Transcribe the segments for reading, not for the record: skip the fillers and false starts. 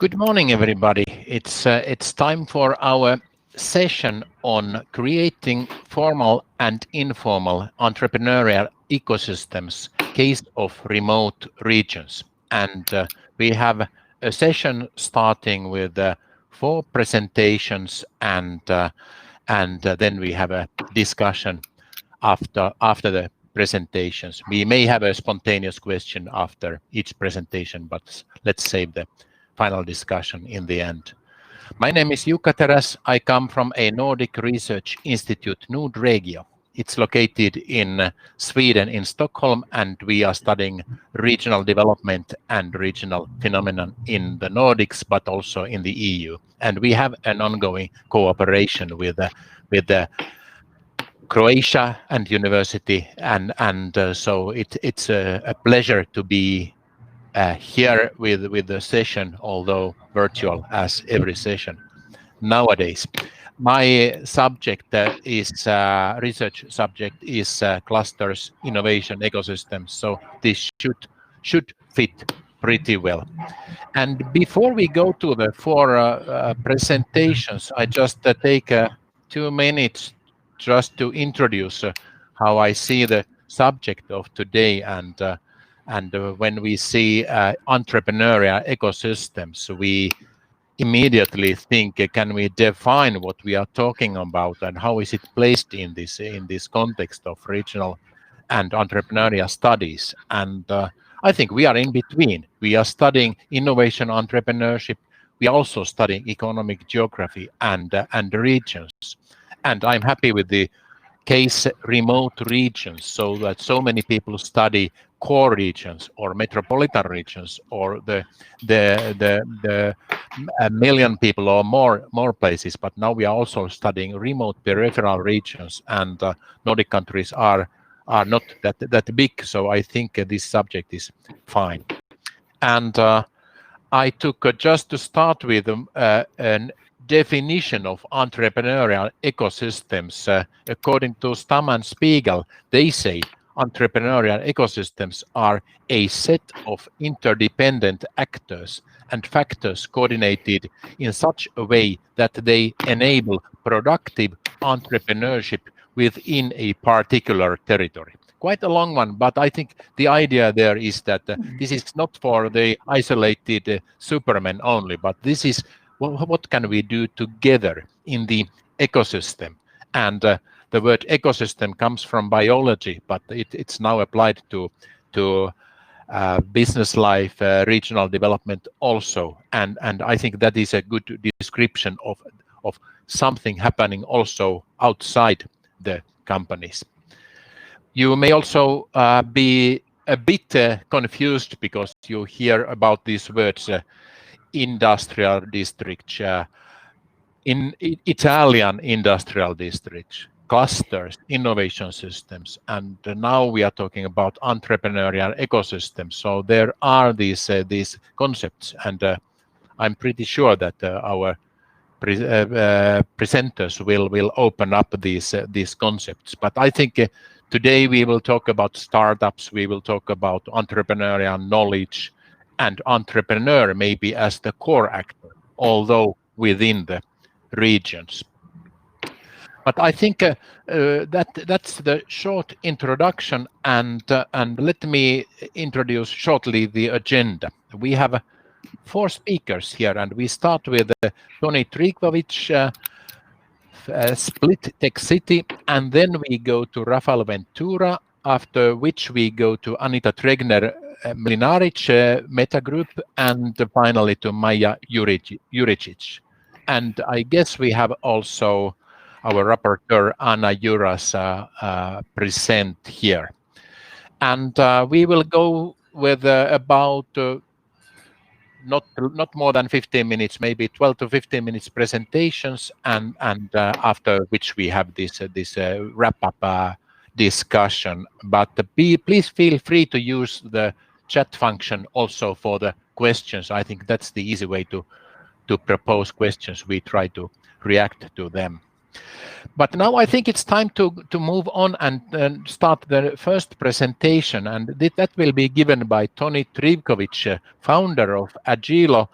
Good morning, everybody. It's time for our session on creating formal and informal entrepreneurial ecosystems, case of remote regions. And we have a session starting with 4 presentations, and then we have a discussion after the presentations. We may have a spontaneous question after each presentation, but let's save the final discussion in the end. My name is Jukka Teräs. I come from a Nordic research institute, Nordregio. It's located in Sweden, in Stockholm, and we are studying regional development and regional phenomenon in the Nordics, but also in the EU. And we have an ongoing cooperation with the Croatia and university, and so it's a pleasure to be here with the session, although virtual as every session nowadays. My subject research subject is clusters, innovation, ecosystems. So this should fit pretty well. And before we go to the 4 presentations, I just take 2 minutes just to introduce how I see the subject of today. And when we see entrepreneurial ecosystems, we immediately think, can we define what we are talking about and how is it placed in this context of regional and entrepreneurial studies? And I think we are in between. We are studying innovation, entrepreneurship. We are also studying economic geography and regions. And I'm happy with the case remote regions, so that so many people study core regions or metropolitan regions or the a million people or more places. But now we are also studying remote peripheral regions, and Nordic countries are not that big. So I think this subject is fine. And I took just to start with an definition of entrepreneurial ecosystems. According to Stam and Spiegel, they say entrepreneurial ecosystems are a set of interdependent actors and factors coordinated in such a way that they enable productive entrepreneurship within a particular territory. Quite a long one, but I think the idea there is that this is not for the isolated supermen only, but this is what can we do together in the ecosystem. And the word ecosystem comes from biology, but it's now applied to business life, regional development also. And I think that is a good description of something happening also outside the companies. You may also be a bit confused because you hear about these words, industrial district, in Italian industrial districts, clusters, innovation systems, and now we are talking about entrepreneurial ecosystems. So there are these concepts, and I'm pretty sure that our presenters will open up these concepts. But I think today we will talk about startups, we will talk about entrepreneurial knowledge, and entrepreneur maybe as the core actor, although within the regions. But I think that's the short introduction, and let me introduce shortly the agenda. We have 4 speakers here, and we start with Toni Trigkovic, Split Tech City, and then we go to Rafael Ventura, after which we go to Anita Tregner Mlinaric, Meta Group, and finally to Maja Juricic. And I guess we have also our rapporteur Anna Juras present here. And we will go with about not more than 15 minutes, maybe 12 to 15 minutes presentations, and after which we have this wrap-up discussion. But please feel free to use the chat function also for the questions. I think that's the easy way to propose questions. We try to react to them. But now I think it's time to move on and start the first presentation, and that will be given by Toni Trivkovic, founder of Agilo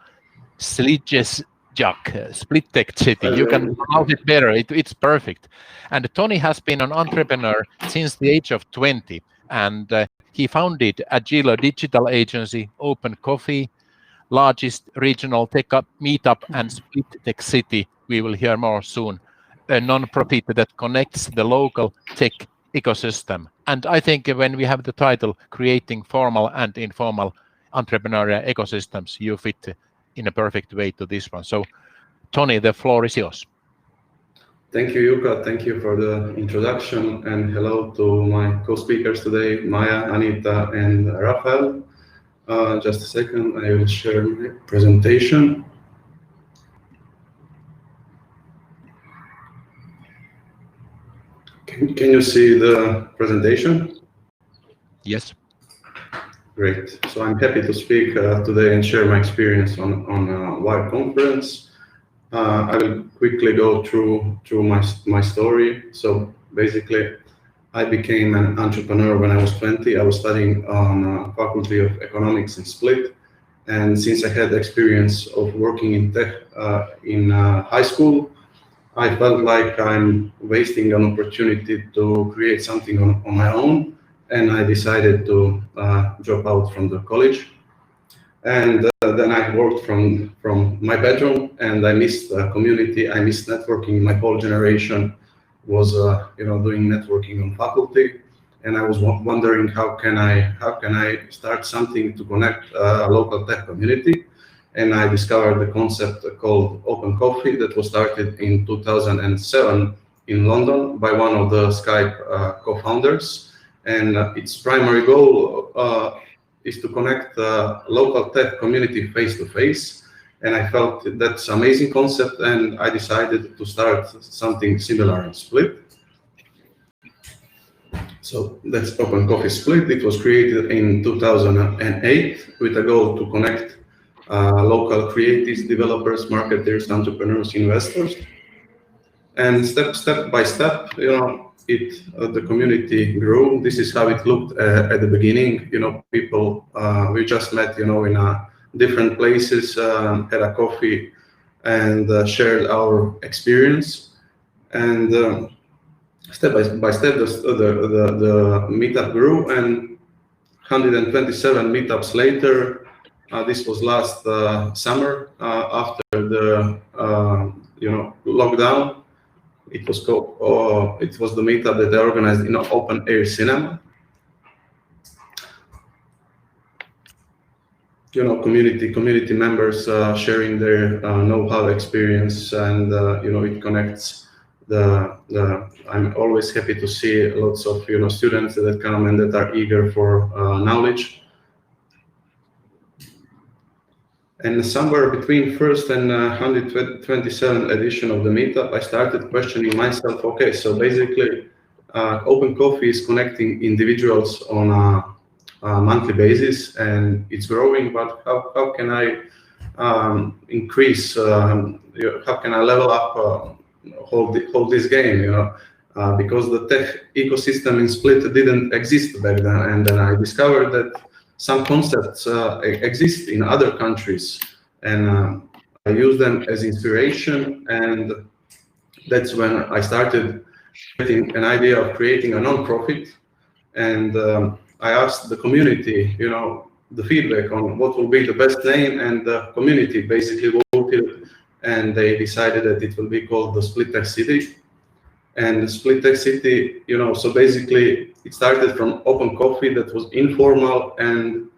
Slijesjak, Split Tech City. You can pronounce it better. It's perfect. And Tony has been an entrepreneur since the age of 20, and he founded Agilo digital agency, Open Coffee, largest regional tech meetup, and Split Tech City. We will hear more soon. A non-profit that connects the local tech ecosystem. And I think when we have the title Creating Formal and Informal Entrepreneurial Ecosystems, you fit in a perfect way to this one. So, Tony, the floor is yours. Thank you, Jukka. Thank you for the introduction, and hello to my co-speakers today, Maya, Anita, and Rafael. Just a second, I will share my presentation. Can you see the presentation? Yes. Great. So I'm happy to speak today and share my experience on a wide conference. I will quickly go through my story. So basically, I became an entrepreneur when I was 20. I was studying on Faculty of Economics in Split. And since I had experience of working in tech in high school, I felt like I'm wasting an opportunity to create something on my own. And I decided to drop out from the college. And then I worked from my bedroom, and I missed the community. I missed networking. My whole generation was doing networking on faculty, and I was wondering how can I start something to connect a local tech community. And I discovered the concept called Open Coffee that was started in 2007 in London by one of the Skype co-founders. And its primary goal is to connect the local tech community face-to-face. And I felt that's an amazing concept, and I decided to start something similar in Split. So that's Open Coffee Split. It was created in 2008 with a goal to connect local creatives, developers, marketers, entrepreneurs, investors. And step by step, the community grew. This is how it looked at the beginning. People we just met, in different places, had a coffee, and shared our experience. And step by step, the meetup grew, and 127 meetups later. This was last summer after the lockdown. It was called. It was the meetup that they organized in an open air cinema. Community members sharing their know-how, experience, and it connects. I'm always happy to see lots of students that come and that are eager for knowledge. And somewhere between first and 127 edition of the meetup, I started questioning myself. Okay, so basically, Open Coffee is connecting individuals on a monthly basis, and it's growing. But how can I increase? How can I level up? Hold this game? Because the tech ecosystem in Split didn't exist back then, and then I discovered that some concepts exist in other countries, and I use them as inspiration. And that's when I started getting an idea of creating a non-profit. And I asked the community, the feedback on what will be the best name, and the community basically voted, and they decided that it will be called the Split Tech City. And the Split Tech City, so basically it started from Open Coffee that was informal, and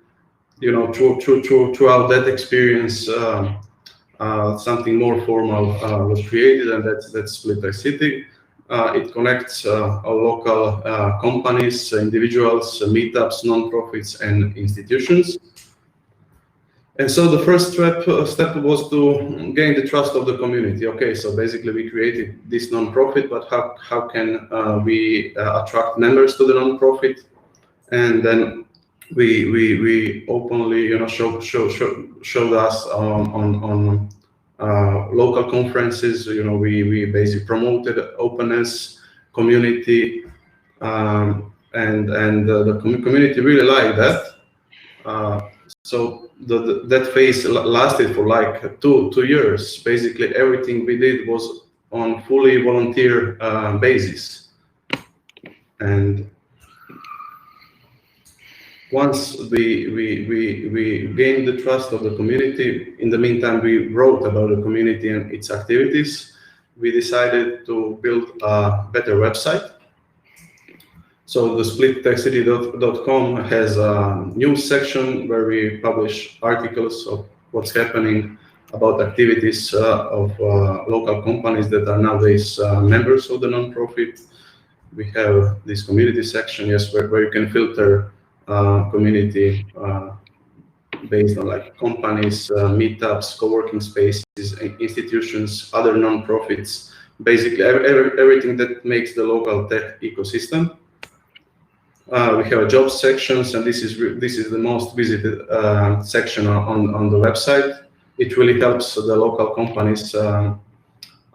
throughout that experience, something more formal was created, and that's Split Tech City. It connects local companies, individuals, meetups, non-profits, and institutions. And so the first step was to gain the trust of the community. Okay, so basically we created this non-profit, but how can we attract members to the non-profit? And then we openly showed us on local conferences. We basically promoted openness, community, and the community really liked that. So that phase lasted for like two years. Basically, everything we did was on fully volunteer basis. And once we gained the trust of the community, in the meantime, we wrote about the community and its activities. We decided to build a better website. So the splittechcity.com has a news section where we publish articles of what's happening about activities of local companies that are nowadays members of the nonprofit. We have this community section, yes, where you can filter community based on like companies, meetups, co-working spaces, institutions, other non-profits, basically everything that makes the local tech ecosystem. We have a jobs sections, and this is the most visited section on the website. It really helps the local companies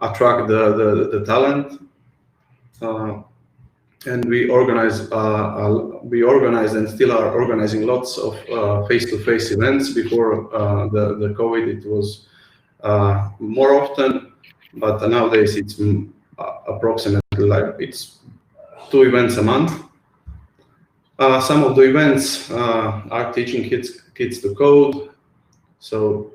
attract the talent. And we organized and still are organizing lots of face-to-face events. Before the COVID, it was more often, but nowadays it's approximately like it's 2 events a month. Some of the events are teaching kids to code. So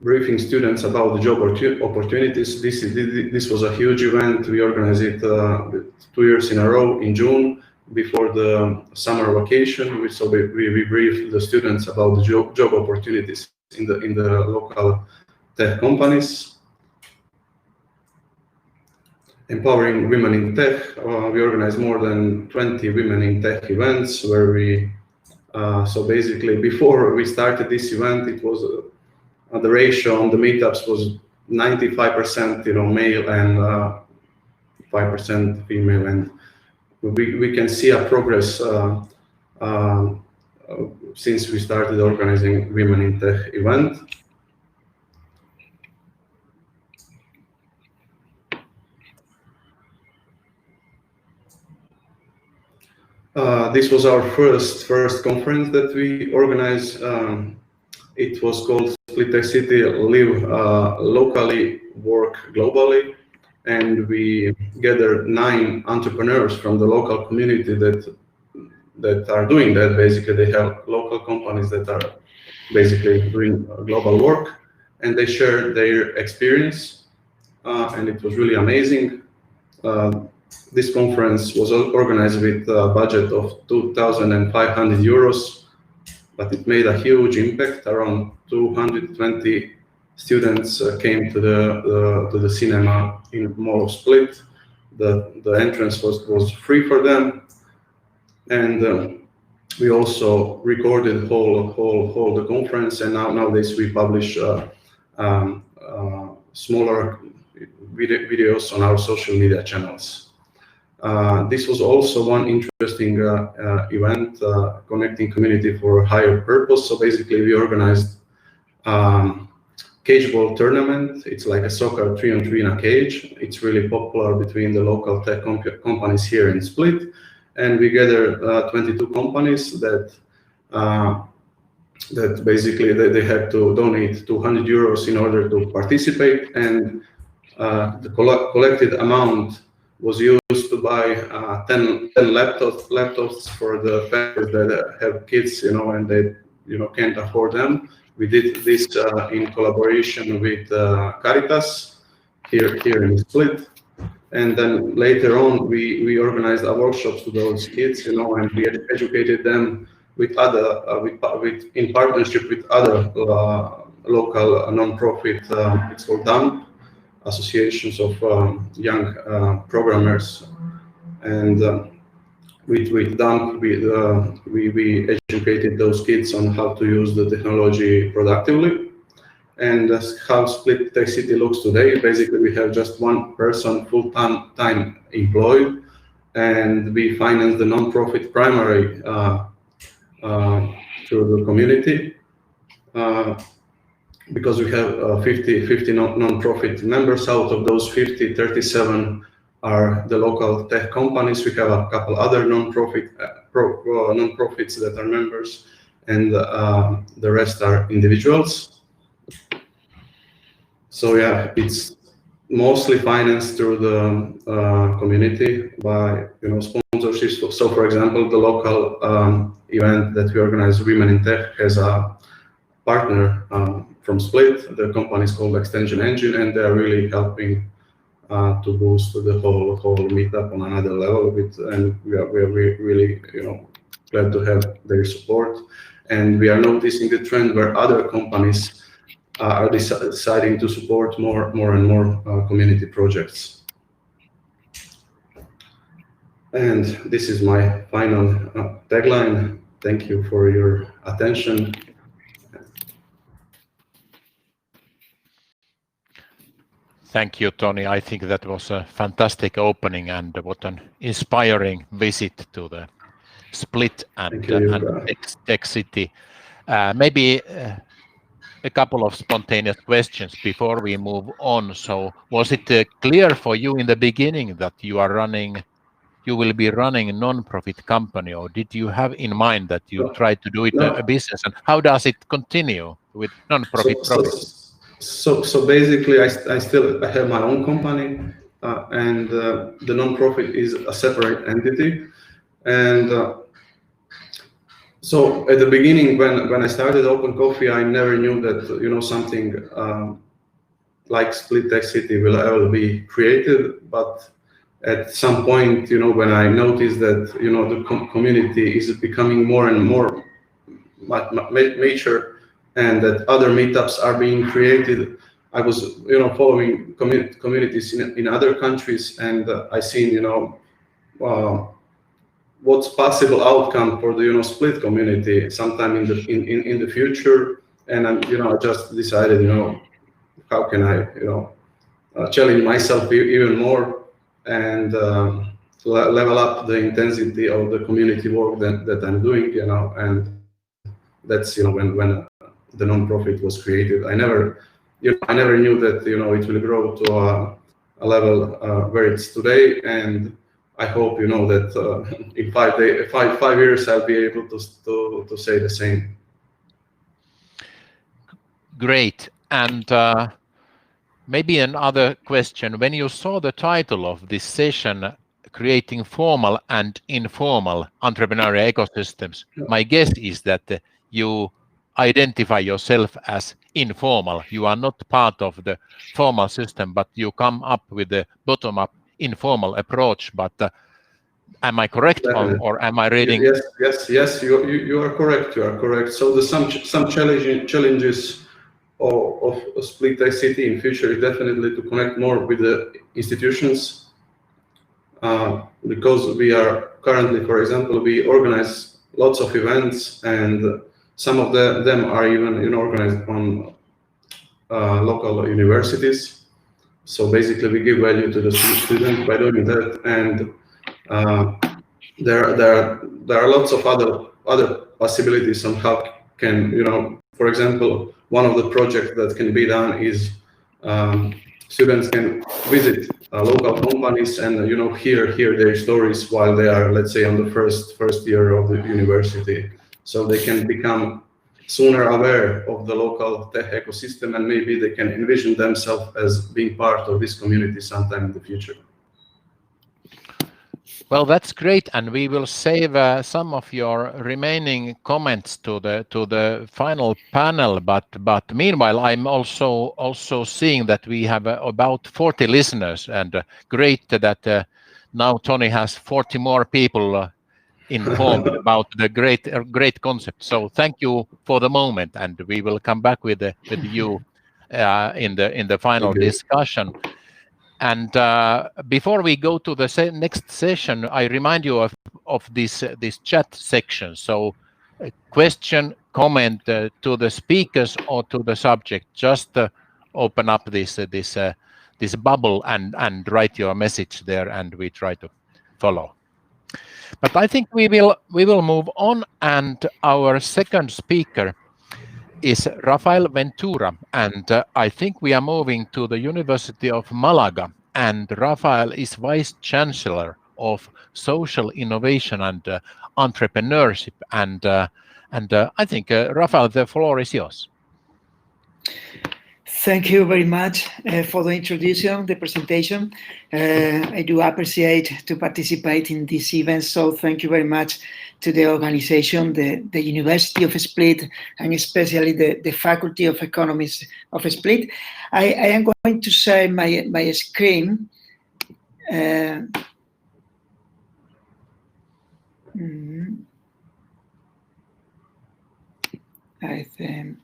briefing students about the job opportunities. This was a huge event. We organized it 2 years in a row in June before the summer vacation. So we briefed the students about the job opportunities in the local tech companies. Empowering women in tech. We organized more than 20 women in tech events where we. So basically, before we started this event, it was. The ratio on the meetups was 95%, male and 5% female, and we can see a progress since we started organizing Women in Tech event. This was our first conference that we organized. It was called Split Tech City, Live Locally, Work Globally, and we gathered 9 entrepreneurs from the local community that are doing that. Basically, they have local companies that are basically doing global work, and they shared their experience, and it was really amazing. This conference was organized with a budget of 2,500 euros, but it made a huge impact. Around 220 students came to the cinema in Mall of Split. The entrance was free for them, and we also recorded whole the conference. And nowadays we publish smaller videos on our social media channels. This was also one interesting event, connecting community for a higher purpose. So basically we organized cage ball tournament. It's like a soccer 3-on-3 in a cage. It's really popular between the local tech companies here in Split. And we gathered 22 companies that basically they had to donate 200 euros in order to participate. And the collected amount was used to buy 10 laptops for the families that have kids, and they, can't afford them. We did this in collaboration with Caritas here in Split, and then later on we organized our workshops to those kids, and we educated them with other in partnership with other local non-profit. It's called DAMP, associations of young programmers, and with DAMP we educated those kids on how to use the technology productively. And how Split Tech City looks today, basically we have just one person full-time employed, and we finance the non-profit primary through the community. Because we have 50 non-profit members. Out of those 50, 37 are the local tech companies. We have a couple other non-profits that are members, and the rest are individuals. So yeah, it's mostly financed through the community by sponsorships. So for example, the local event that we organize, Women in Tech, has a partner from Split. The company is called Extension Engine, and they are really helping to boost the whole meetup on another level. And we are really glad to have their support. And we are noticing the trend where other companies are deciding to support more and more community projects. And this is my final tagline. Thank you for your attention. Thank you, Tony. I think that was a fantastic opening, and what an inspiring visit to the Split and Tech City. Maybe a couple of spontaneous questions before we move on. So, was it clear for you in the beginning that you will be running a non-profit company, or did you have in mind that you try to do it a business? And how does it continue with non-profit projects? So basically, I have my own company, and the non-profit is a separate entity. And so at the beginning, when I started Open Coffee, I never knew that something like Split Tech City will ever be created. But at some point, when I noticed that the community is becoming more and more mature, and that other meetups are being created, I was following communities in other countries, and I seen what's possible outcome for the Split community sometime in the future. And I just decided how can I challenge myself even more and level up the intensity of the community work that I'm doing, and that's when the non-profit was created. I never knew that it will grow to a level where it's today, and I hope that in 5 years I'll be able to say the same. Great. And maybe another question. When you saw the title of this session, Creating Formal and Informal Entrepreneurial Ecosystems, my guess is that you identify yourself as informal. You are not part of the formal system, but you come up with the bottom-up informal approach. But am I correct, or am I reading? Yes. You are correct. You are correct. So some challenges of Split Tech City in future is definitely to connect more with the institutions, because we are currently, for example, we organize lots of events, and some of them are even organized on local universities. So basically, we give value to the students by doing that, and there are lots of other possibilities on how can for example, one of the projects that can be done is students can visit local companies and hear their stories while they are, let's say, on the first year of the university, so they can become sooner aware of the local tech ecosystem, and maybe they can envision themselves as being part of this community sometime in the future. Well, that's great, and we will save some of your remaining comments to the final panel. But meanwhile, I'm also seeing that we have about 40 listeners, and great that now Tony has 40 more people informed about the great concept. So thank you for the moment, and we will come back with you in the final discussion. And before we go to the next session, I remind you of this chat section. So, a question, comment to the speakers or to the subject. Just open up this bubble and write your message there, and we try to follow. But I think we will move on, and our second speaker is Rafael Ventura, and I think we are moving to the University of Malaga and Rafael is Vice Chancellor of Social Innovation and Entrepreneurship. And I think, Rafael, the floor is yours. Thank you very much for the introduction, the presentation. I do appreciate to participate in this event, so thank you very much to the organization, the University of Split, and especially the Faculty of Economics of Split. I am going to share my screen. I think.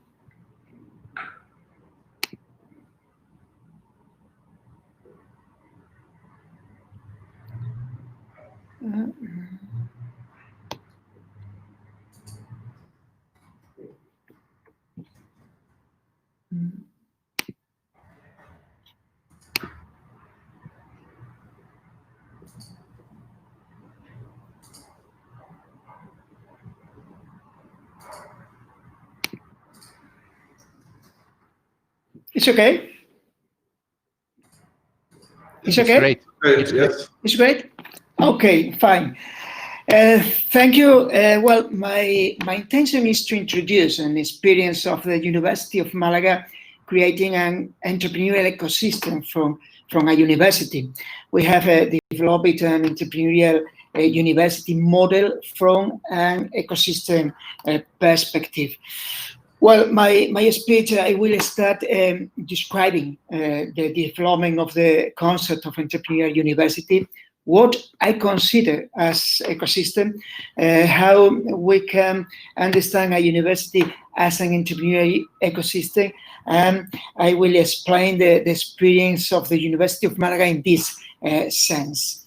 It's okay. It's okay. Great. Great, yes. It's great. Okay, fine. Thank you. Well, my intention is to introduce an experience of the University of Malaga creating an entrepreneurial ecosystem from a university. We have developed an entrepreneurial university model from an ecosystem perspective. Well, my speech, I will start describing the development of the concept of entrepreneurial university, what I consider as ecosystem, how we can understand a university as an entrepreneurial ecosystem, and I will explain the experience of the University of Malaga in this sense.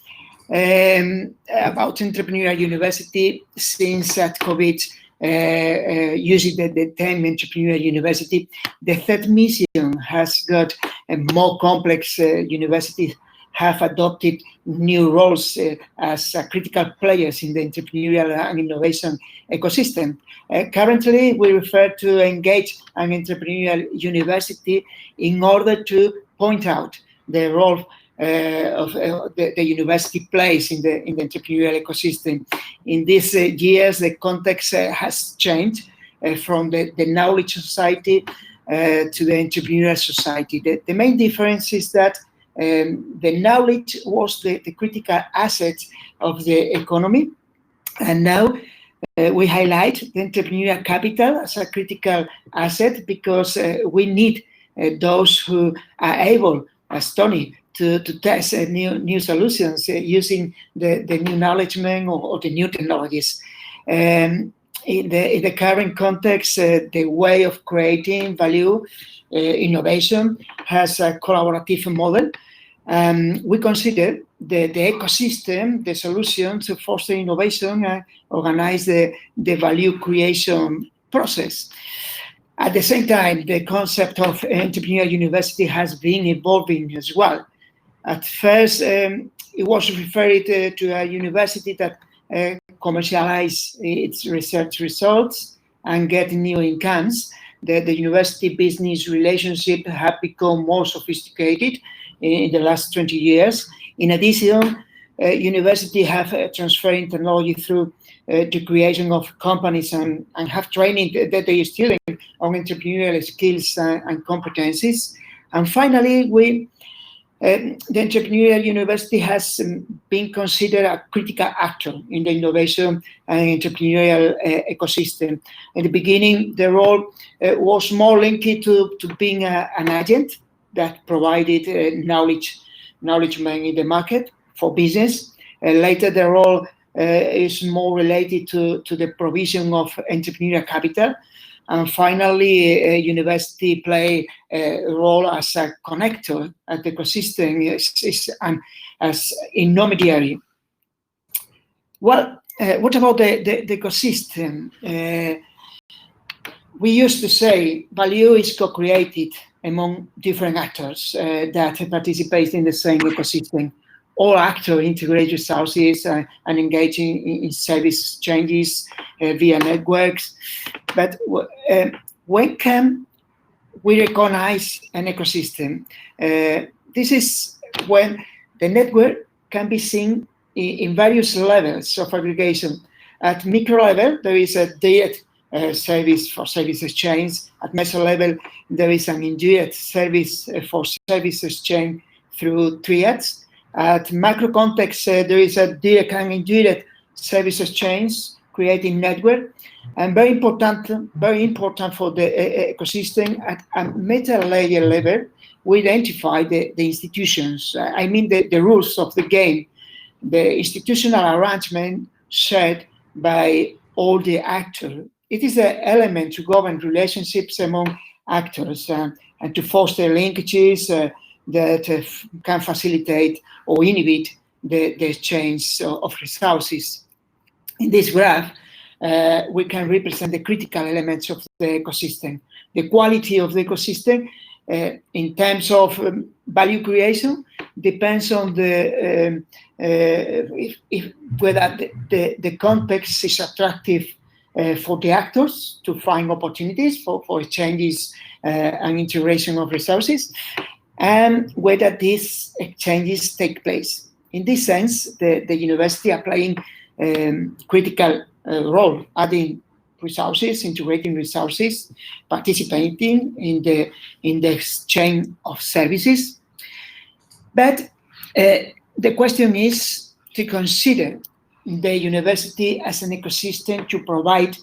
About entrepreneurial university, since at COVID, using the term entrepreneurial university, the third mission has got a more complex. Universities have adopted new roles as critical players in the entrepreneurial and innovation ecosystem. Currently, we refer to engage an entrepreneurial university in order to point out the role of the university plays in the entrepreneurial ecosystem. In these years, the context has changed from the knowledge society to the entrepreneurial society. The main difference is that the knowledge was the critical asset of the economy, and now we highlight the entrepreneurial capital as a critical asset because we need those who are able, as Tony, to test new solutions using the new knowledge or the new technologies. In the current context, the way of creating value, innovation, has a collaborative model. We consider the ecosystem, the solution to foster innovation and organize the value creation process. At the same time, the concept of entrepreneurial university has been evolving as well. At first, it was referred to a university that commercialize its research results and get new incomes. The university business relationship have become more sophisticated in the last 20 years. In addition, university have transferring technology through the creation of companies and have training that they students on entrepreneurial skills and competencies. And finally, the entrepreneurial university has been considered a critical actor in the innovation and entrepreneurial ecosystem. In the beginning, the role was more linked to being an agent that provided knowledge in the market for business. Later, the role is more related to the provision of entrepreneurial capital. And finally, university play a role as a connector at the ecosystem, as intermediary. Well, what about the ecosystem? We used to say value is co-created among different actors that participate in the same ecosystem. All actors integrate resources and engage in service changes via networks. But when can we recognize an ecosystem? This is when the network can be seen in various levels of aggregation. At micro level, there is a direct service for service exchange. At meso level, there is an indirect service for service exchange through triads. At macro context, there is a direct and indirect service exchange, creating network. And very important for the ecosystem, at a meta layer level, we identify the institutions. I mean the rules of the game, the institutional arrangement shared by all the actors. It is an element to govern relationships among actors and to foster linkages that can facilitate or inhibit the exchange of resources. In this graph, we can represent the critical elements of the ecosystem. The quality of the ecosystem in terms of value creation depends on the whether the context is attractive for the actors to find opportunities for exchanges and integration of resources, and whether these exchanges take place. In this sense, the university are playing critical role, adding resources, integrating resources, participating in the exchange of services. But the question is to consider the university as an ecosystem to provide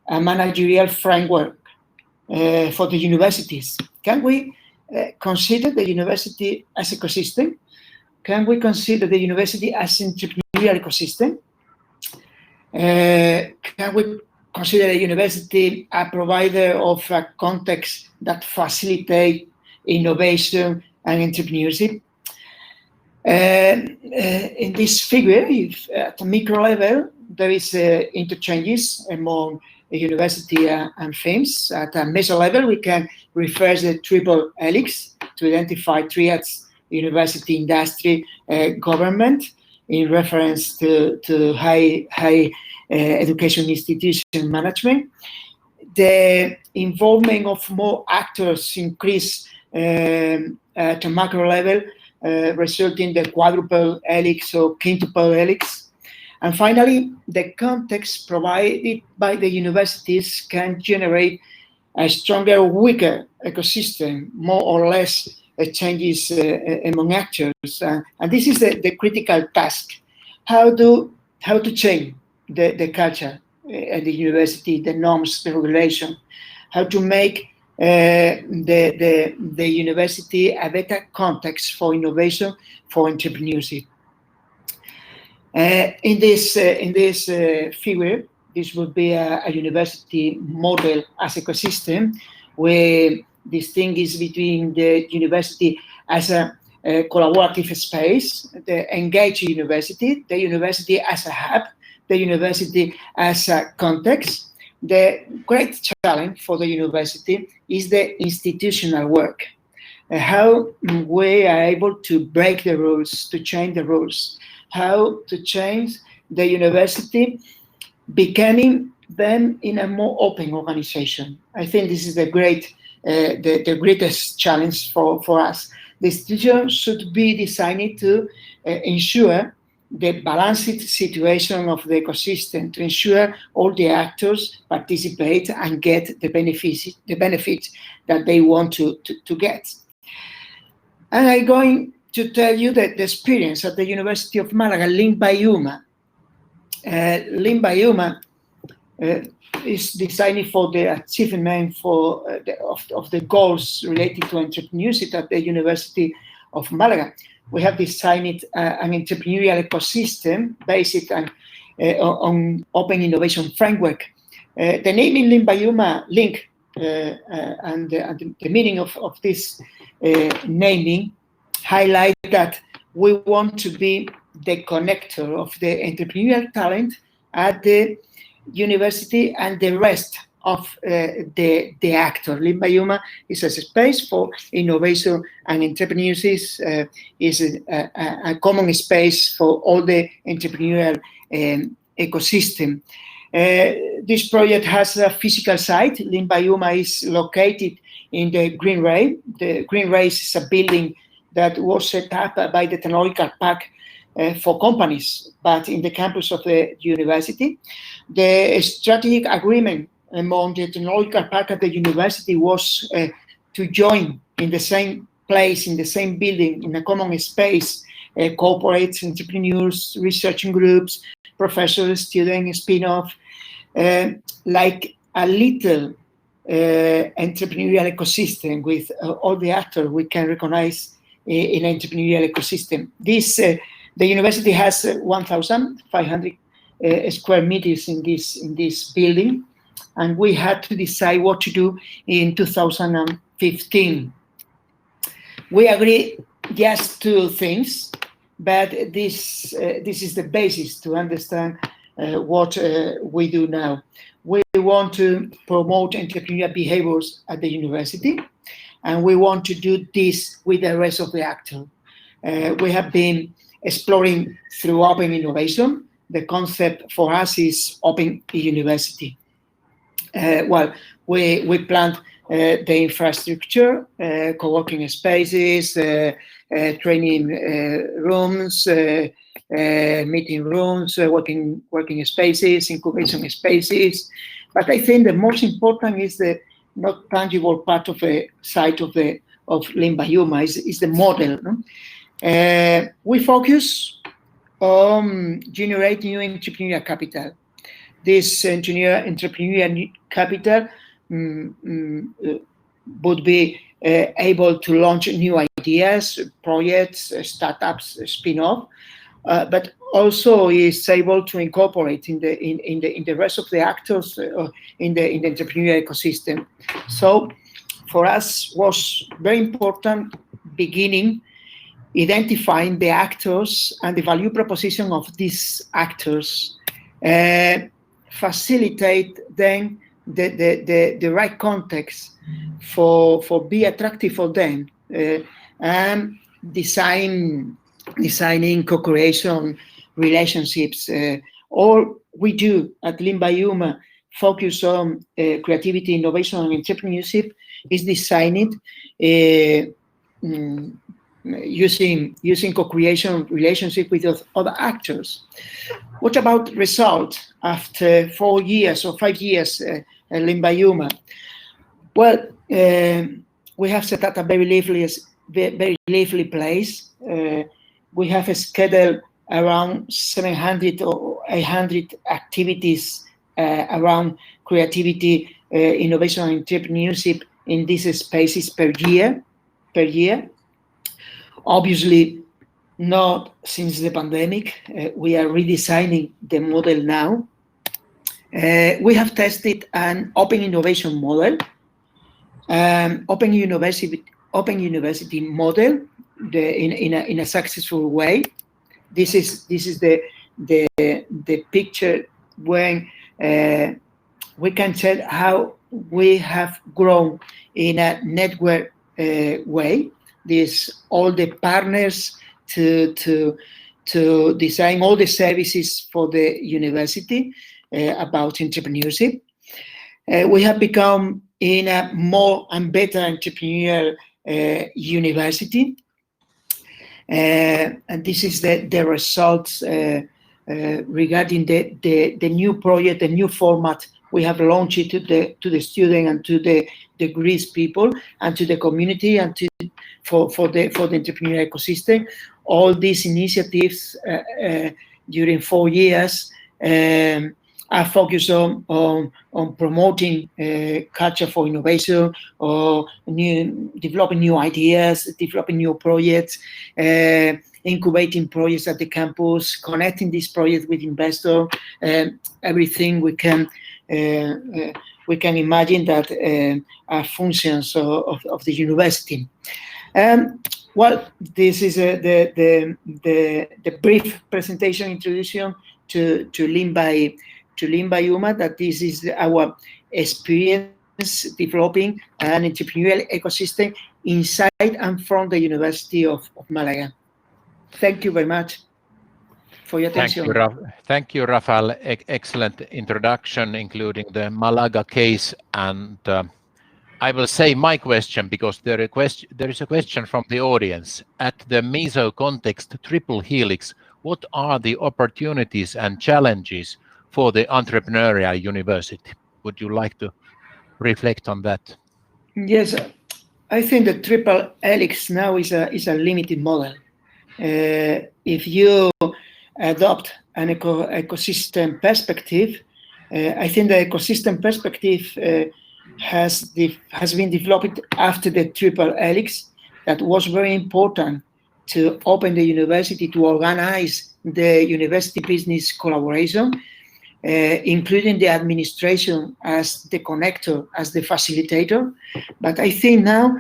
a managerial framework for the universities. Can we consider the university as ecosystem? Can we consider the university as an entrepreneurial ecosystem? Can we consider the university a provider of a context that facilitates innovation and entrepreneurship? In this figure, if at the micro level, there is interchanges among the university and firms. At a meso level, we can refer the triple helix to identify triads: university, industry, government, in reference to high education institution management. The involvement of more actors increase at a macro level, resulting in the quadruple helix or quintuple helix. And finally, the context provided by the universities can generate a stronger or weaker ecosystem, more or less changes among actors. And this is the critical task. How to change the culture at the university, the norms, the regulation, how to make the university a better context for innovation, for entrepreneurship. In this figure, this would be a university model as ecosystem, where distinguish between the university as a collaborative space, the engaged university, the university as a hub, the university as a context. The great challenge for the university is the institutional work. How we are able to break the rules, to change the rules, how to change the university, becoming then in a more open organization. I think this is the greatest challenge for us. The institution should be designed to ensure the balanced situation of the ecosystem, to ensure all the actors participate and get the benefits that they want to get. And I'm going to tell you that the experience at the University of Malaga, linked by UMA. Linked by UMA is designed for the achievement of the goals related to entrepreneurship at the University of Malaga. We have designed an entrepreneurial ecosystem based on open innovation framework. The naming Link by UMA link and the meaning of this naming highlight that we want to be the connector of the entrepreneurial talent at the university and the rest of the actor. Link by UMA is a space for innovation and entrepreneurship, is a common space for all the entrepreneurial ecosystem. This project has a physical site. Link by UMA is located in the Green Ray. The Green Ray is a building that was set up by the technological park for companies, but in the campus of the university. The strategic agreement among the technological park at the university was to join in the same place, in the same building, in a common space, corporates, entrepreneurs, researching groups, professors, students, spin-off, like a little entrepreneurial ecosystem with all the actors we can recognize in entrepreneurial ecosystem. This the university has 1,500 square meters in this building, and we had to decide what to do in 2015. We agree just 2 things, but this is the basis to understand what we do now. We want to promote entrepreneurial behaviors at the university, and we want to do this with the rest of the actors. We have been exploring through open innovation. The concept for us is open university. Well, we planned the infrastructure, co-working spaces, training rooms, meeting rooms, working spaces, incubation spaces. But I think the most important is the not tangible part of the site of Limbayuma is the model. No? We focus on generating new entrepreneurial capital. This entrepreneurial capital would be able to launch new ideas, projects, startups, spin-off, but also is able to incorporate in the rest of the actors in the entrepreneurial ecosystem. So for us was very important beginning identifying the actors and the value proposition of these actors, facilitate then the right context for be attractive for them, and designing co-creation relationships. All we do at Limbayuma focus on creativity, innovation, and entrepreneurship is designing using co-creation relationship with other actors. What about result after 4 years or 5 years at Limbayuma? Well, we have set up a very lively place. We have scheduled around 700 or 800 activities around creativity, innovation, and entrepreneurship in these spaces per year. Obviously, not since the pandemic. We are redesigning the model now. We have tested an open innovation model, open university model in a successful way. This is the picture when we can tell how we have grown in a network way. All the partners to design all the services for the university about entrepreneurship. We have become in a more and better entrepreneurial university. And this is the results regarding the new project, the new format we have launched it to the student and to the degrees people and to the community and for the entrepreneurial ecosystem. All these initiatives during 4 years are focused on promoting culture for innovation, or developing new ideas, developing new projects, incubating projects at the campus, connecting these projects with investors, everything we can imagine that are functions of the university. Well, this is the brief presentation introduction to Limbayuma, that this is our experience developing an entrepreneurial ecosystem inside and from the University of Malaga. Thank you very much for your attention. Thank you, Rafael. Excellent introduction, including the Malaga case and I will say my question because there is a question from the audience. At the meso context triple helix, what are the opportunities and challenges for the entrepreneurial university? Would you like to reflect on that? Yes, I think the triple helix now is a limited model. If you adopt an ecosystem perspective, I think the ecosystem perspective has been developed after the triple helix. That was very important to open the university to organize the university business collaboration, including the administration as the connector, as the facilitator. But I think now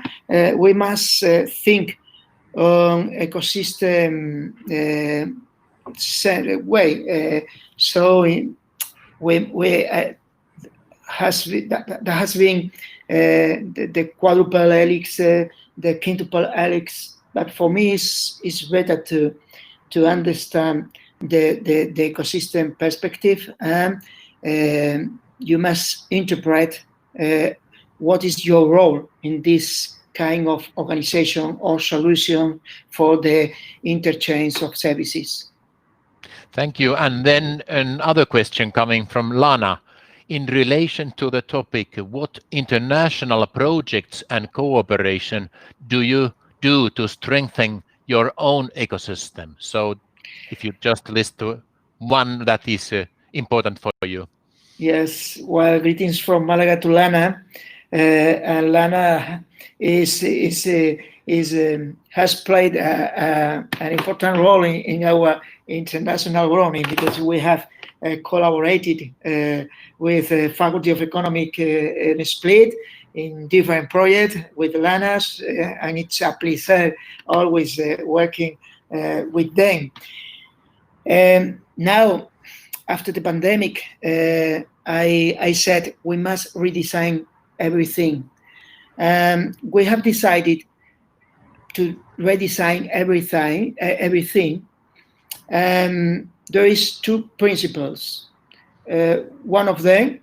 we must think on ecosystem way. So there has been the quadruple helix, the quintuple helix. But for me, it's better to understand the ecosystem perspective, and you must interpret what is your role in this kind of organization or solution for the interchange of services. Thank you. And then another question coming from Lana. In relation to the topic, what international projects and cooperation do you do to strengthen your own ecosystem? So if you just list one that is important for you. Yes, well, greetings from Malaga to Lana. And Lana has played an important role in our international roaming, because we have collaborated with the Faculty of Economic in Split in different projects with Lana's, and it's a pleasure always working with them. Now, after the pandemic, I said we must redesign everything. We have decided to redesign everything. There is two principles. One of them,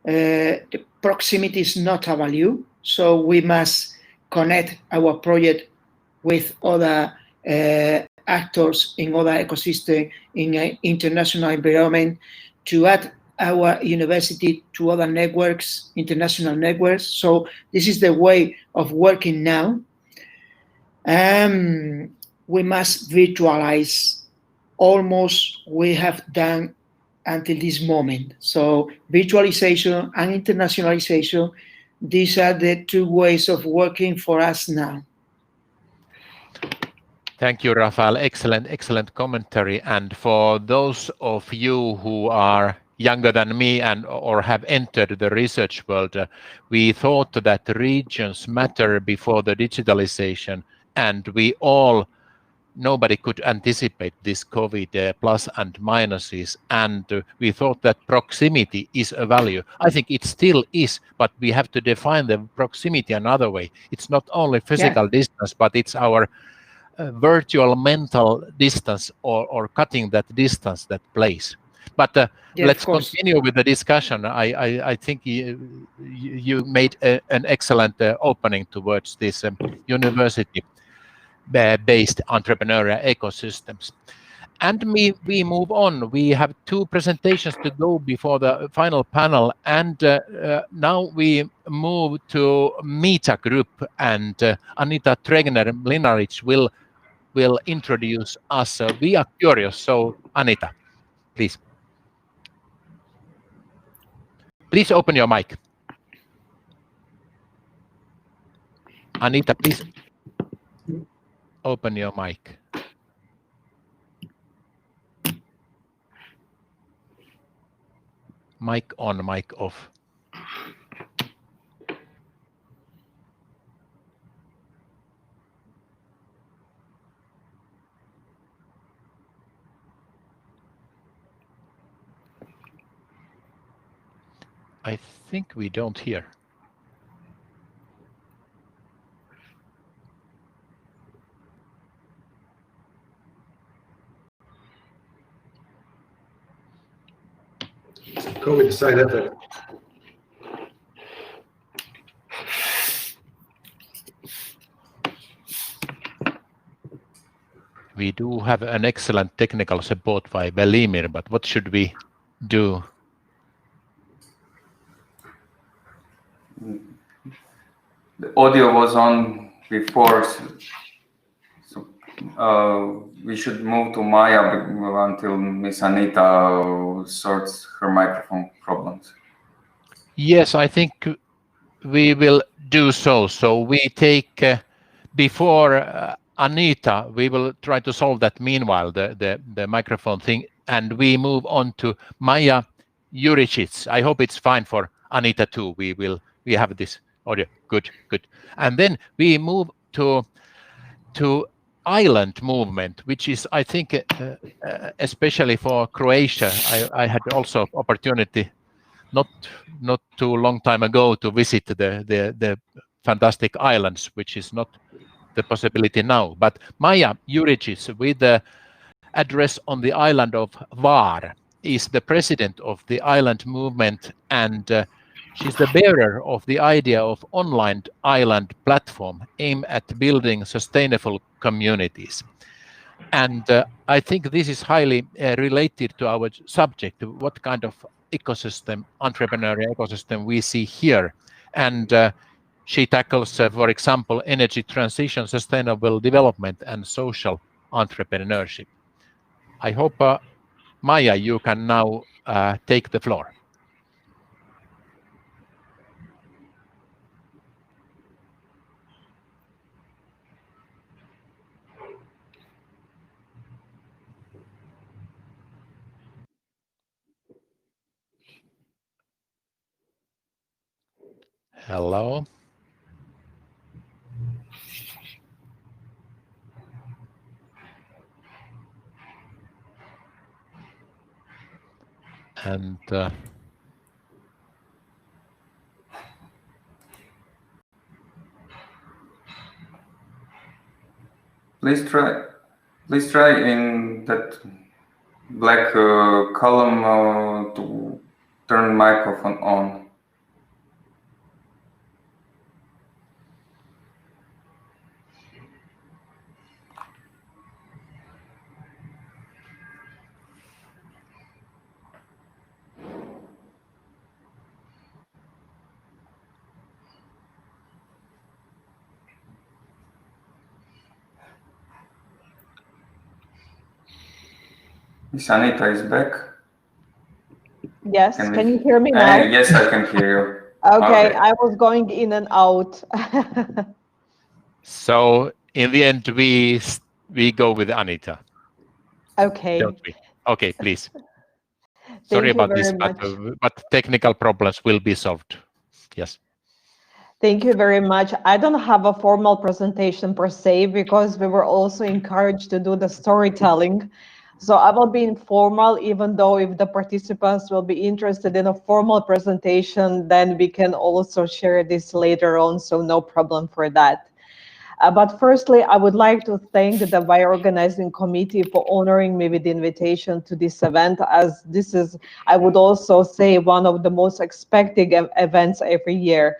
the proximity is not a value, so we must connect our project with other actors in other ecosystem in an international environment, to add our university to other networks, international networks. So this is the way of working now. We must virtualize almost we have done until this moment. So virtualization and internationalization, these are the two ways of working for us now. Thank you, Rafael. Excellent commentary. And for those of you who are younger than me and or have entered the research world, we thought that regions matter before the digitalization, and nobody could anticipate this COVID plus and minuses, and we thought that proximity is a value. I think it still is, but we have to define the proximity another way. It's not only physical distance, but it's our virtual mental distance or cutting that distance that plays. But let's continue with the discussion. I think you made an excellent opening towards this university-based entrepreneurial ecosystems. And we move on. We have two presentations to go before the final panel, and now we move to Meta Group, and Anita Tregner-Mlinaric will introduce us. We are curious, so Anita, please. Please open your mic. Anita, please open your mic. Mic on, mic off. I think we don't hear. COVID side effect. We do have an excellent technical support by Velimir, but what should we do? The audio was on before, so we should move to Maya until Miss Anita sorts her microphone problems. Yes, I think we will do so. So we take before Anita, we will try to solve that meanwhile, the microphone thing, and we move on to Maya Juricic. I hope it's fine for Anita too. We have this audio. Good. And then we move to island movement, which is, I think, especially for Croatia. I had also opportunity not too long time ago to visit the fantastic islands, which is not the possibility now. But Maya Juricic, with the address on the island of Hvar, is the president of the island movement, and she's the bearer of the idea of online island platform aimed at building sustainable communities. And I think this is highly related to our subject, what kind of ecosystem, entrepreneurial ecosystem we see here. And she tackles, for example, energy transition, sustainable development, and social entrepreneurship. I hope, Maya, you can now take the floor. Hello. And Please try in that black column to turn microphone on. Miss Anita is back. Yes, can you hear me now? Yes, I can hear you. Okay, I was going in and out. so in the end, we go with Anita. Okay. Don't we? Okay, please. Sorry about this, but technical problems will be solved. Yes. Thank you very much. I don't have a formal presentation per se, because we were also encouraged to do the storytelling. So I will be informal, even though if the participants will be interested in a formal presentation, then we can also share this later on, so no problem for that. But firstly, I would like to thank the VI organizing committee for honoring me with the invitation to this event, as this is, I would also say, one of the most expected events every year.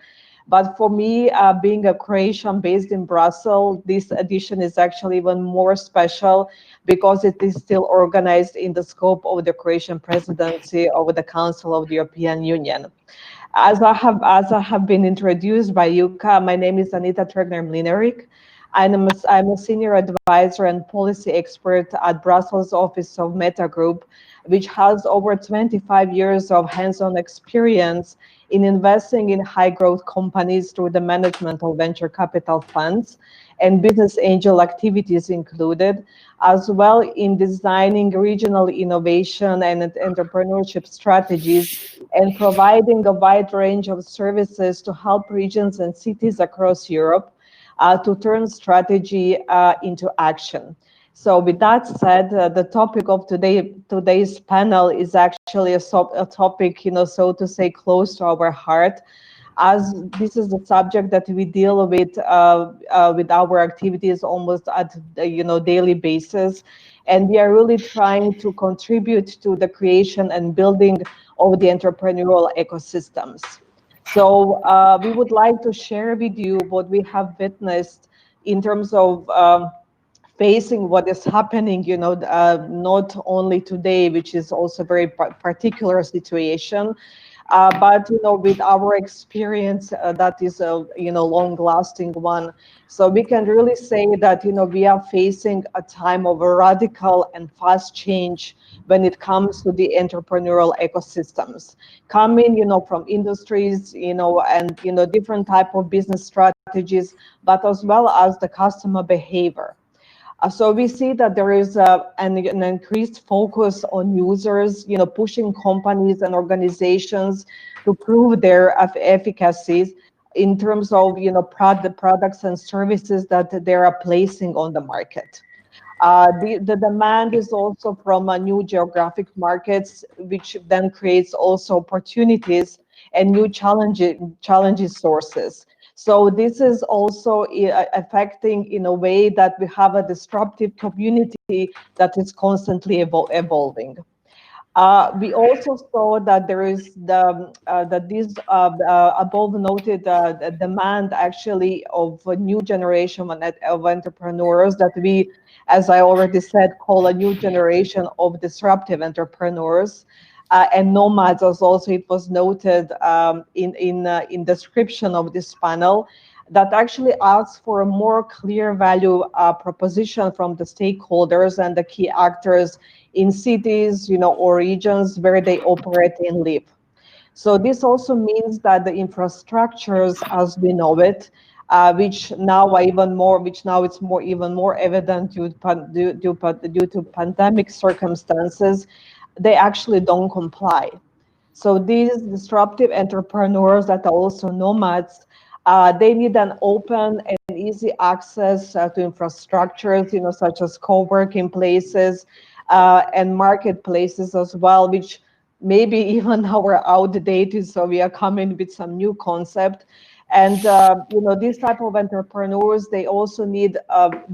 But for me, being a Croatian based in Brussels, this edition is actually even more special because it is still organized in the scope of the Croatian presidency of the Council of the European Union. As I have been introduced by Yuka, my name is Anita Tregner-Mlinaric. I'm a senior advisor and policy expert at Brussels office of Meta Group, which has over 25 years of hands-on experience in investing in high-growth companies through the management of venture capital funds and business angel activities included, as well in designing regional innovation and entrepreneurship strategies and providing a wide range of services to help regions and cities across Europe to turn strategy into action. So with that said, the topic of today's panel is actually a topic, so to say, close to our heart, as this is the subject that we deal with our activities almost at daily basis, and we are really trying to contribute to the creation and building of the entrepreneurial ecosystems. So we would like to share with you what we have witnessed in terms of facing what is happening, not only today, which is also very particular situation, but with our experience, that is a long-lasting one. So we can really say that we are facing a time of a radical and fast change when it comes to the entrepreneurial ecosystems, coming from industries, and different type of business strategies, but as well as the customer behavior. So we see that there is an increased focus on users, pushing companies and organizations to prove their efficacy in terms of the products and services that they are placing on the market. The demand is also from new geographic markets, which then creates also opportunities and new challenges sources. So this is also affecting in a way that we have a disruptive community that is constantly evolving. We also saw that there is that this above noted demand actually of a new generation of entrepreneurs that we, as I already said, call a new generation of disruptive entrepreneurs. And Nomads, as also it was noted in description of this panel, that actually asks for a more clear value proposition from the stakeholders and the key actors in cities, or regions where they operate and live. So this also means that the infrastructures, as we know it, which now it's even more evident due to pandemic circumstances, they actually don't comply. So these disruptive entrepreneurs that are also nomads, they need an open and easy access to infrastructures, such as co-working places and marketplaces as well, which maybe even now are outdated. So we are coming with some new concept. And these type of entrepreneurs, they also need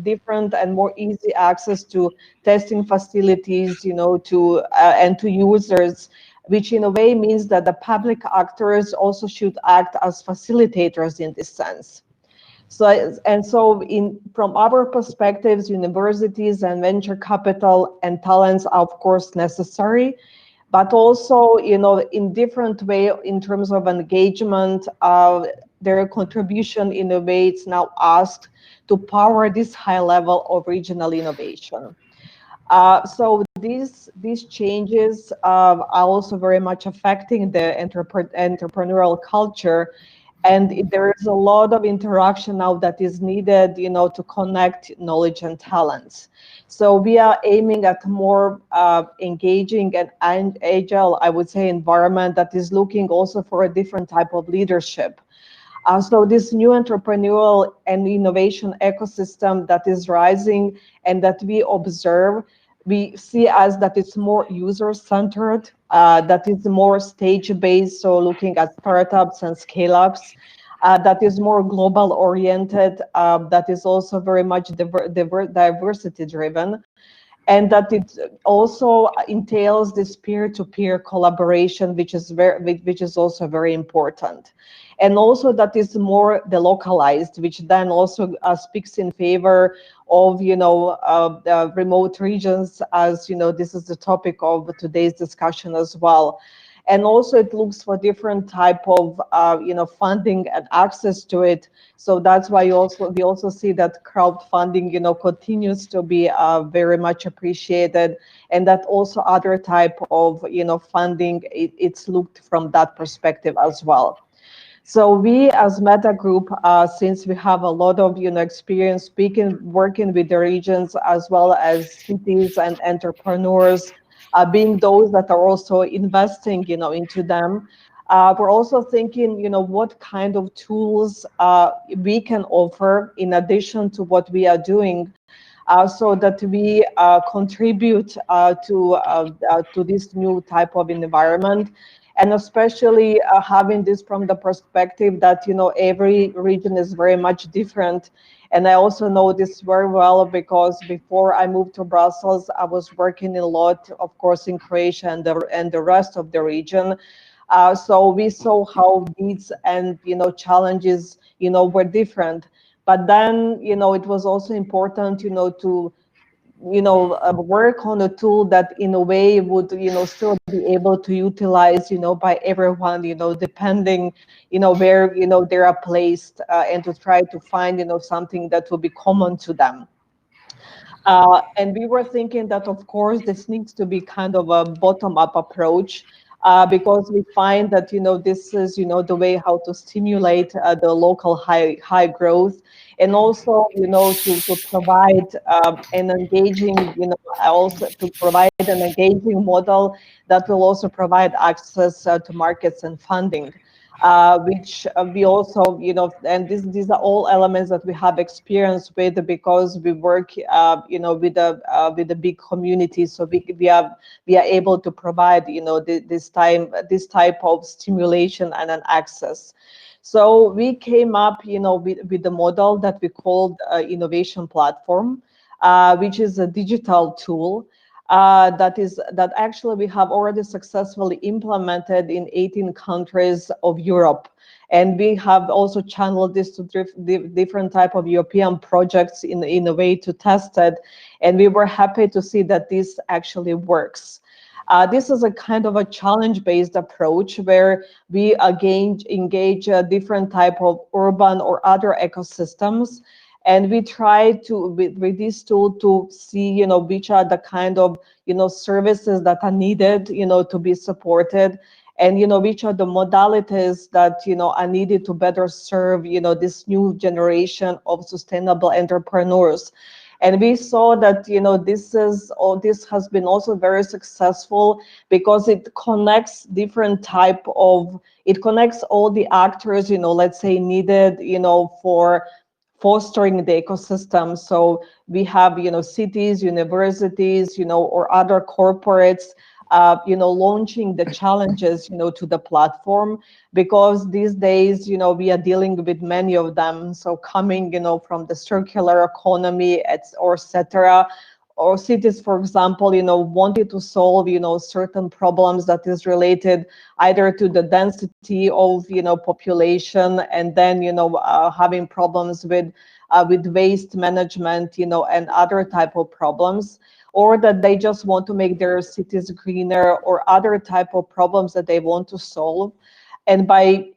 different and more easy access to testing facilities, and to users, which in a way means that the public actors also should act as facilitators in this sense. So from our perspectives, universities and venture capital and talents are of course necessary, but also in different way in terms of engagement, their contribution in a way it's now asked to power this high level of regional innovation. So these changes are also very much affecting the entrepreneurial culture, and there is a lot of interaction now that is needed, to connect knowledge and talents. So we are aiming at more engaging and agile, I would say, environment that is looking also for a different type of leadership. So this new entrepreneurial and innovation ecosystem that is rising and that we observe, we see as that it's more user-centered, that is more stage-based, so looking at startups and scale-ups, that is more global-oriented, that is also very much diversity-driven, and that it also entails this peer-to-peer collaboration, which is also very important. And also that is more delocalized, which then also speaks in favor of remote regions, as this is the topic of today's discussion as well. And also it looks for different type of funding and access to it. So that's why we also see that crowdfunding continues to be very much appreciated, and that also other type of funding, it's looked from that perspective as well. So we as Meta Group, since we have a lot of experience working with the regions as well as cities and entrepreneurs, being those that are also investing into them, we're also thinking what kind of tools we can offer in addition to what we are doing, so that we contribute to this new type of environment. And especially having this from the perspective that every region is very much different. And I also know this very well because before I moved to Brussels, I was working a lot, of course, in Croatia and the rest of the region. So we saw how needs and challenges were different. But then, it was also important, to work on a tool that in a way would, still be able to utilize, by everyone, depending, where, they are placed, and to try to find, something that will be common to them. And we were thinking that, of course, this needs to be kind of a bottom-up approach, because we find that, this is, the way how to stimulate the local high growth, and also, to provide an engaging, also to provide an engaging model that will also provide access to markets and funding. Which we also, and these are all elements that we have experience with, because we work, with a big community. So we are able to provide, this type of stimulation and an access. So we came up, with the model that we called innovation platform, which is a digital tool. That actually we have already successfully implemented in 18 countries of Europe. And we have also channeled this to different type of European projects in a way to test it. And we were happy to see that this actually works. This is a kind of a challenge-based approach where we again engage different type of urban or other ecosystems. And we try to, with this tool, to see, which are the kind of, services that are needed, to be supported, and, which are the modalities that, are needed to better serve, this new generation of sustainable entrepreneurs. And we saw that, this has been also very successful, because it connects it connects all the actors, let's say needed, for fostering the ecosystem. So we have, cities, universities, or other corporates, launching the challenges, to the platform, because these days, we are dealing with many of them. So coming, from the circular economy, or etc. Or cities, for example, wanted to solve, certain problems that is related either to the density of, population, and then, having problems with waste management, and other type of problems, or that they just want to make their cities greener, or other type of problems that they want to solve. And by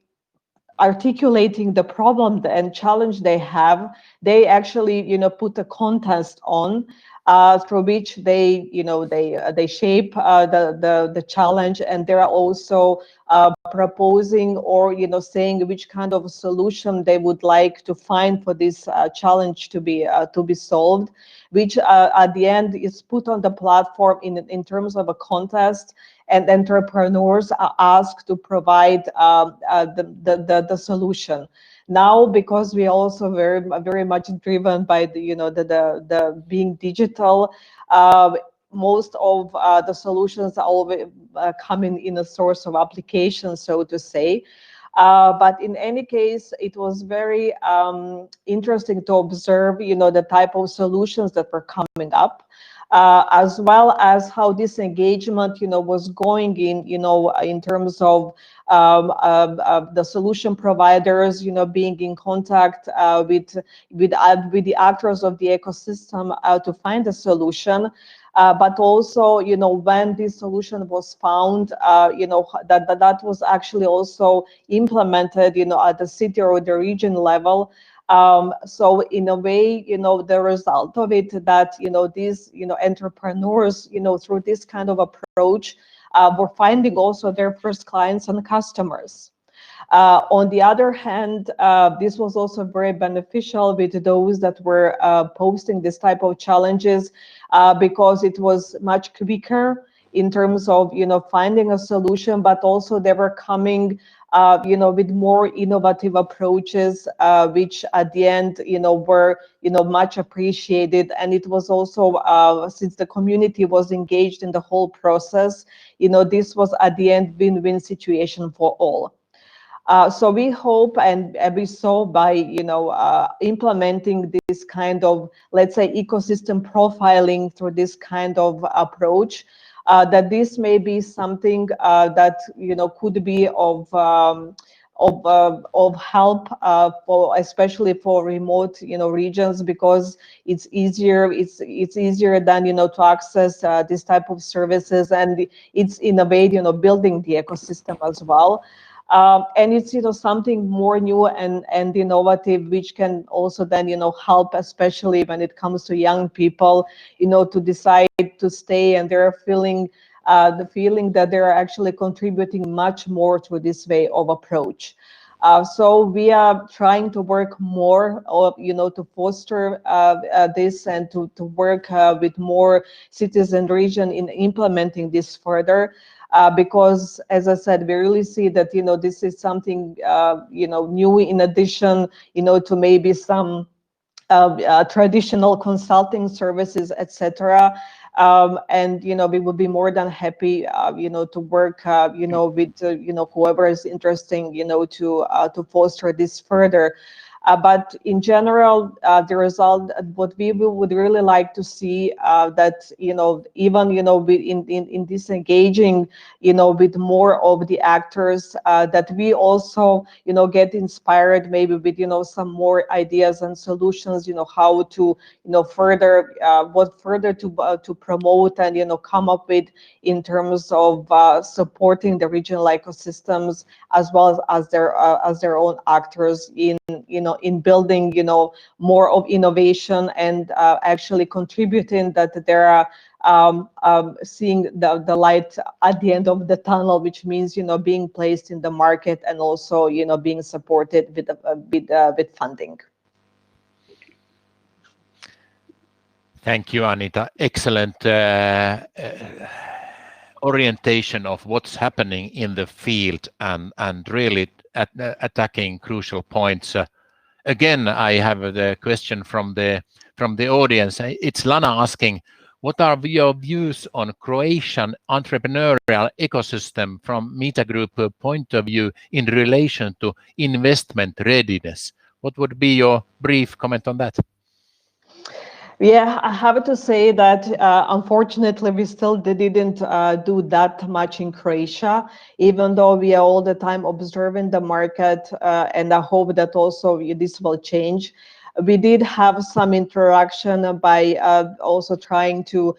articulating the problem and challenge they have, they actually, put a contest on, through which they, they shape the challenge, and they are also proposing, or saying which kind of solution they would like to find for this challenge to be solved, which at the end is put on the platform in terms of a contest, and entrepreneurs are asked to provide the solution. Now, because we are also very much driven by the being digital, most of the solutions are always coming in a source of application, so to say. But in any case, it was very interesting to observe, the type of solutions that were coming up. As well as how this engagement, was going in terms of the solution providers, being in contact with the actors of the ecosystem to find a solution. But also, when this solution was found, that was actually also implemented, at the city or the region level. So in a way, the result of it that, these, entrepreneurs, through this kind of approach, were finding also their first clients and customers. On the other hand, this was also very beneficial with those that were posting this type of challenges, because it was much quicker in terms of, finding a solution, but also they were coming with more innovative approaches, which at the end, were, much appreciated. And it was also, since the community was engaged in the whole process, this was at the end win-win situation for all. So we hope, and we saw by, implementing this kind of, let's say, ecosystem profiling through this kind of approach, that this may be something that, could be of of help for especially for remote regions, because it's easier than to access this type of services, and it's in a way building the ecosystem as well. And it's something more new and innovative, which can also then help, especially when it comes to young people, to decide to stay, and they're feeling the feeling that they're actually contributing much more to this way of approach. So we are trying to work more, to foster this, and to work with more cities and region in implementing this further. Because, as I said, we really see that this is something new, in addition to maybe some traditional consulting services, etc. And we would be more than happy to work with whoever is interesting to foster this further. But in general, the result, what we would really like to see, that even in this engaging with more of the actors, that we also get inspired maybe with some more ideas and solutions, how to further what further to promote and come up with in terms of supporting the regional ecosystems, as well as their own actors in building more of innovation, and actually contributing that there are seeing the light at the end of the tunnel, which means being placed in the market, and also being supported with funding. Thank you, Anita. Excellent orientation of what's happening in the field, and really attacking crucial points. Again, I have the question from the audience. It's Lana asking, what are your views on Croatian entrepreneurial ecosystem from Meta Group point of view in relation to investment readiness? What would be your brief comment on that? Yeah, I have to say that unfortunately we still didn't do that much in Croatia, even though we are all the time observing the market, and I hope that also this will change. We did have some interaction by also trying to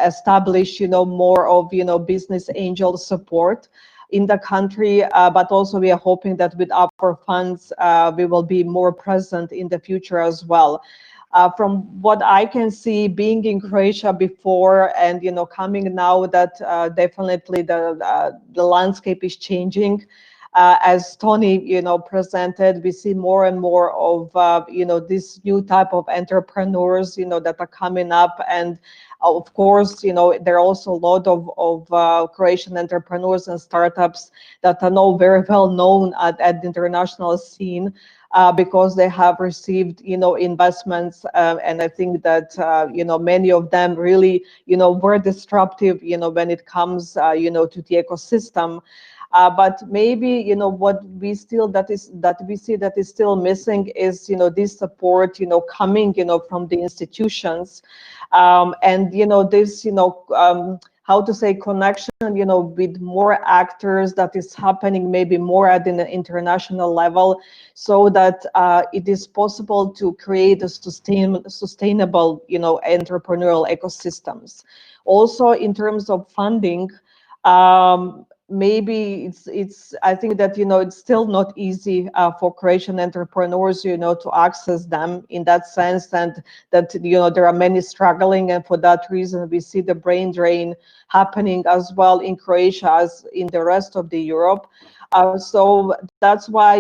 establish more of business angel support in the country, but also we are hoping that with our funds we will be more present in the future as well. From what I can see, being in Croatia before and coming now, that definitely the landscape is changing. As Tony presented, we see more and more of this new type of entrepreneurs that are coming up, and of course there are also a lot of Croatian entrepreneurs and startups that are now very well known at the international scene. Because they have received, investments, and I think that many of them really, were disruptive, when it comes, to the ecosystem. But maybe what we see that is still missing is this support coming from the institutions, and this how to say connection with more actors that is happening maybe more at an international level, so that it is possible to create a sustainable entrepreneurial ecosystems. Also in terms of funding, maybe it's I think that it's still not easy for Croatian entrepreneurs to access them in that sense, and that there are many struggling, and for that reason we see the brain drain happening as well in Croatia as in the rest of the Europe. So that's why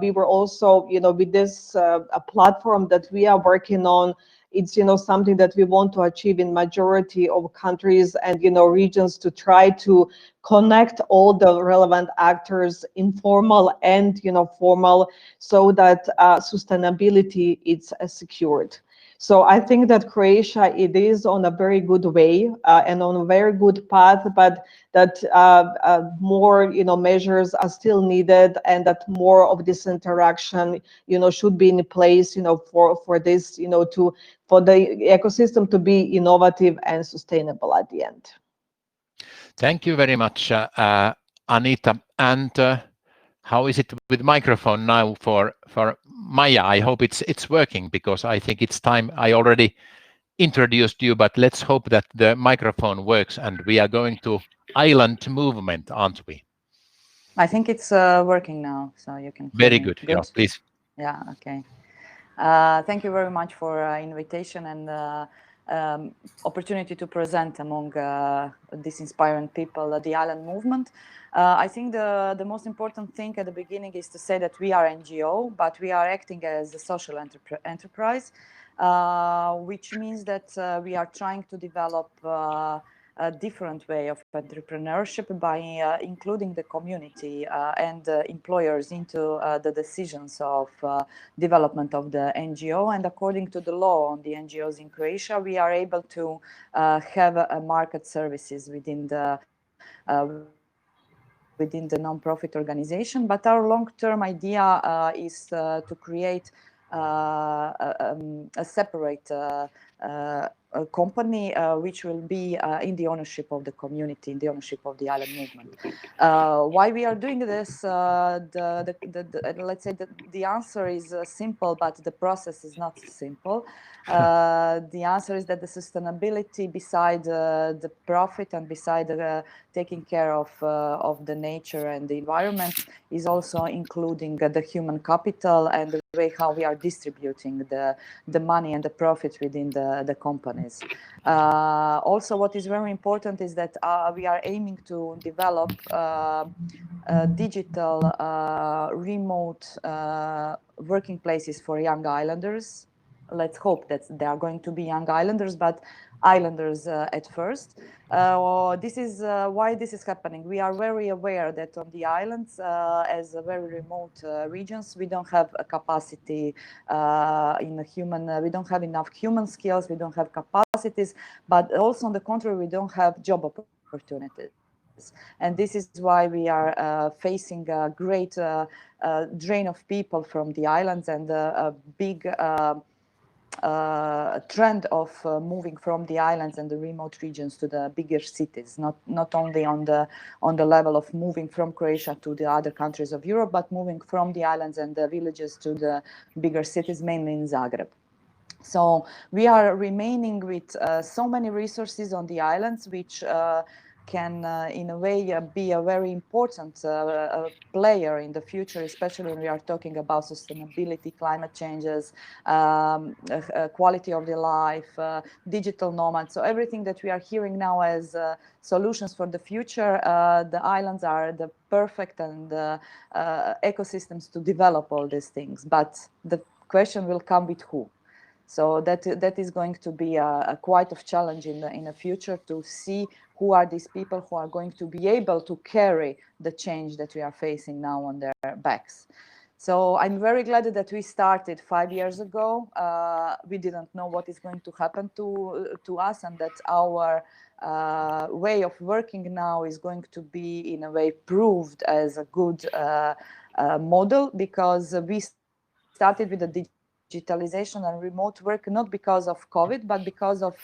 we were also with this a platform that we are working on. It's something that we want to achieve in majority of countries and regions, to try to connect all the relevant actors, informal and formal, so that sustainability is secured. So I think that Croatia, it is on a very good way and on a very good path, but that more measures are still needed, and that more of this interaction should be in place for this for the ecosystem to be innovative and sustainable at the end. Thank you very much, Anita. And How is it with microphone now for Maya? I hope it's working, because I think it's time. I already introduced you, but let's hope that the microphone works, and we are going to island movement, aren't we? I think it's working now, so you can hear Very me. good. Yeah, please. Yeah, okay. Thank you very much for invitation and opportunity to present among these inspiring people the island movement. I think the most important thing at the beginning is to say that we are NGO, but we are acting as a social enterprise, which means that we are trying to develop a different way of entrepreneurship by including the community and employers into the decisions of development of the NGO. And according to the law on the NGOs in Croatia, we are able to have a market services within the non-profit organization. But our long-term idea is to create a separate a company which will be in the ownership of the community, in the ownership of the island movement. Why we are doing this? Let's say the answer is simple, but the process is not simple. The answer is that the sustainability, beside the profit and beside taking care of the nature and the environment, is also including the human capital and the way how we are distributing the money and the profit within the companies. Also, what is very important is that we are aiming to develop digital remote working places for young islanders. Let's hope that they are going to be young islanders, but islanders at first. This is why this is happening. We are very aware that on the islands, as very remote regions, we don't have a capacity in a human. We don't have enough human skills. We don't have capacities, but also on the contrary, we don't have job opportunities. And this is why we are facing a great drain of people from the islands and a big trend of moving from the islands and the remote regions to the bigger cities, not only on the level of moving from Croatia to the other countries of Europe, but moving from the islands and the villages to the bigger cities, mainly in Zagreb. So we are remaining with so many resources on the islands, which can, in a way, be a very important player in the future, especially when we are talking about sustainability, climate changes, quality of the life, digital nomads. So everything that we are hearing now as solutions for the future, the islands are the perfect and ecosystems to develop all these things. But the question will come with who. So that is going to be a quite of challenge in the future, to see who are these people who are going to be able to carry the change that we are facing now on their backs. So I'm very glad that we started 5 years ago. We didn't know what is going to happen to us, and that our way of working now is going to be, in a way, proved as a good model, because we started with the digitalization and remote work, not because of COVID, but because of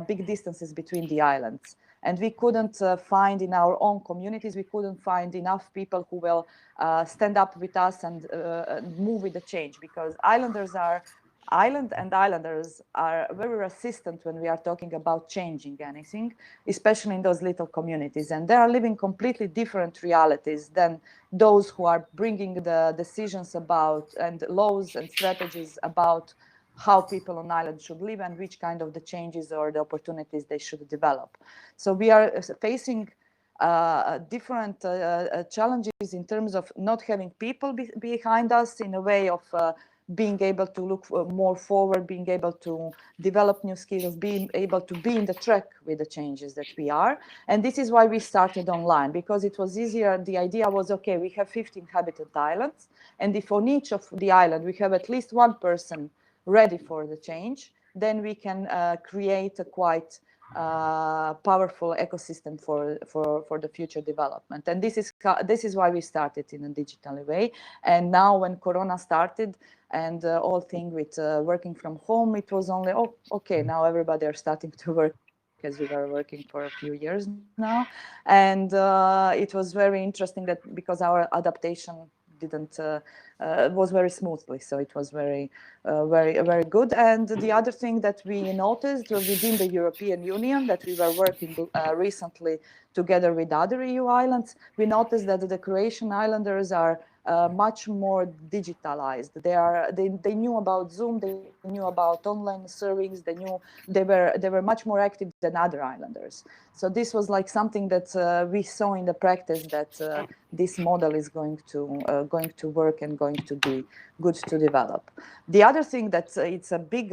big distances between the islands. And we couldn't find in our own communities, we couldn't find enough people who will stand up with us and move with the change, because islanders are very resistant when we are talking about changing anything, especially in those little communities. And they are living completely different realities than those who are bringing the decisions about and laws and strategies about how people on island should live and which kind of the changes or the opportunities they should develop. So we are facing different challenges in terms of not having people behind us, in a way of being able to look more forward, being able to develop new skills, being able to be in the track with the changes that we are. And this is why we started online, because it was easier. The idea was, okay, we have 50 inhabited islands, and if on each of the island we have at least one person ready for the change, then we can create a quite powerful ecosystem for the future development. And this is why we started in a digital way. And now when Corona started and all thing with working from home, it was only, oh, okay, now everybody are starting to work as we were working for a few years now. And it was very interesting that because our adaptation didn't was very smoothly, so it was very good. And the other thing that we noticed within the European Union, that we were working recently together with other EU islands, we noticed that the Croatian islanders are much more digitalized. They knew about Zoom, they knew about online servings, they were much more active than other islanders. So this was like something that we saw in the practice, that this model is going to work and going to be good to develop. The other thing that it's a big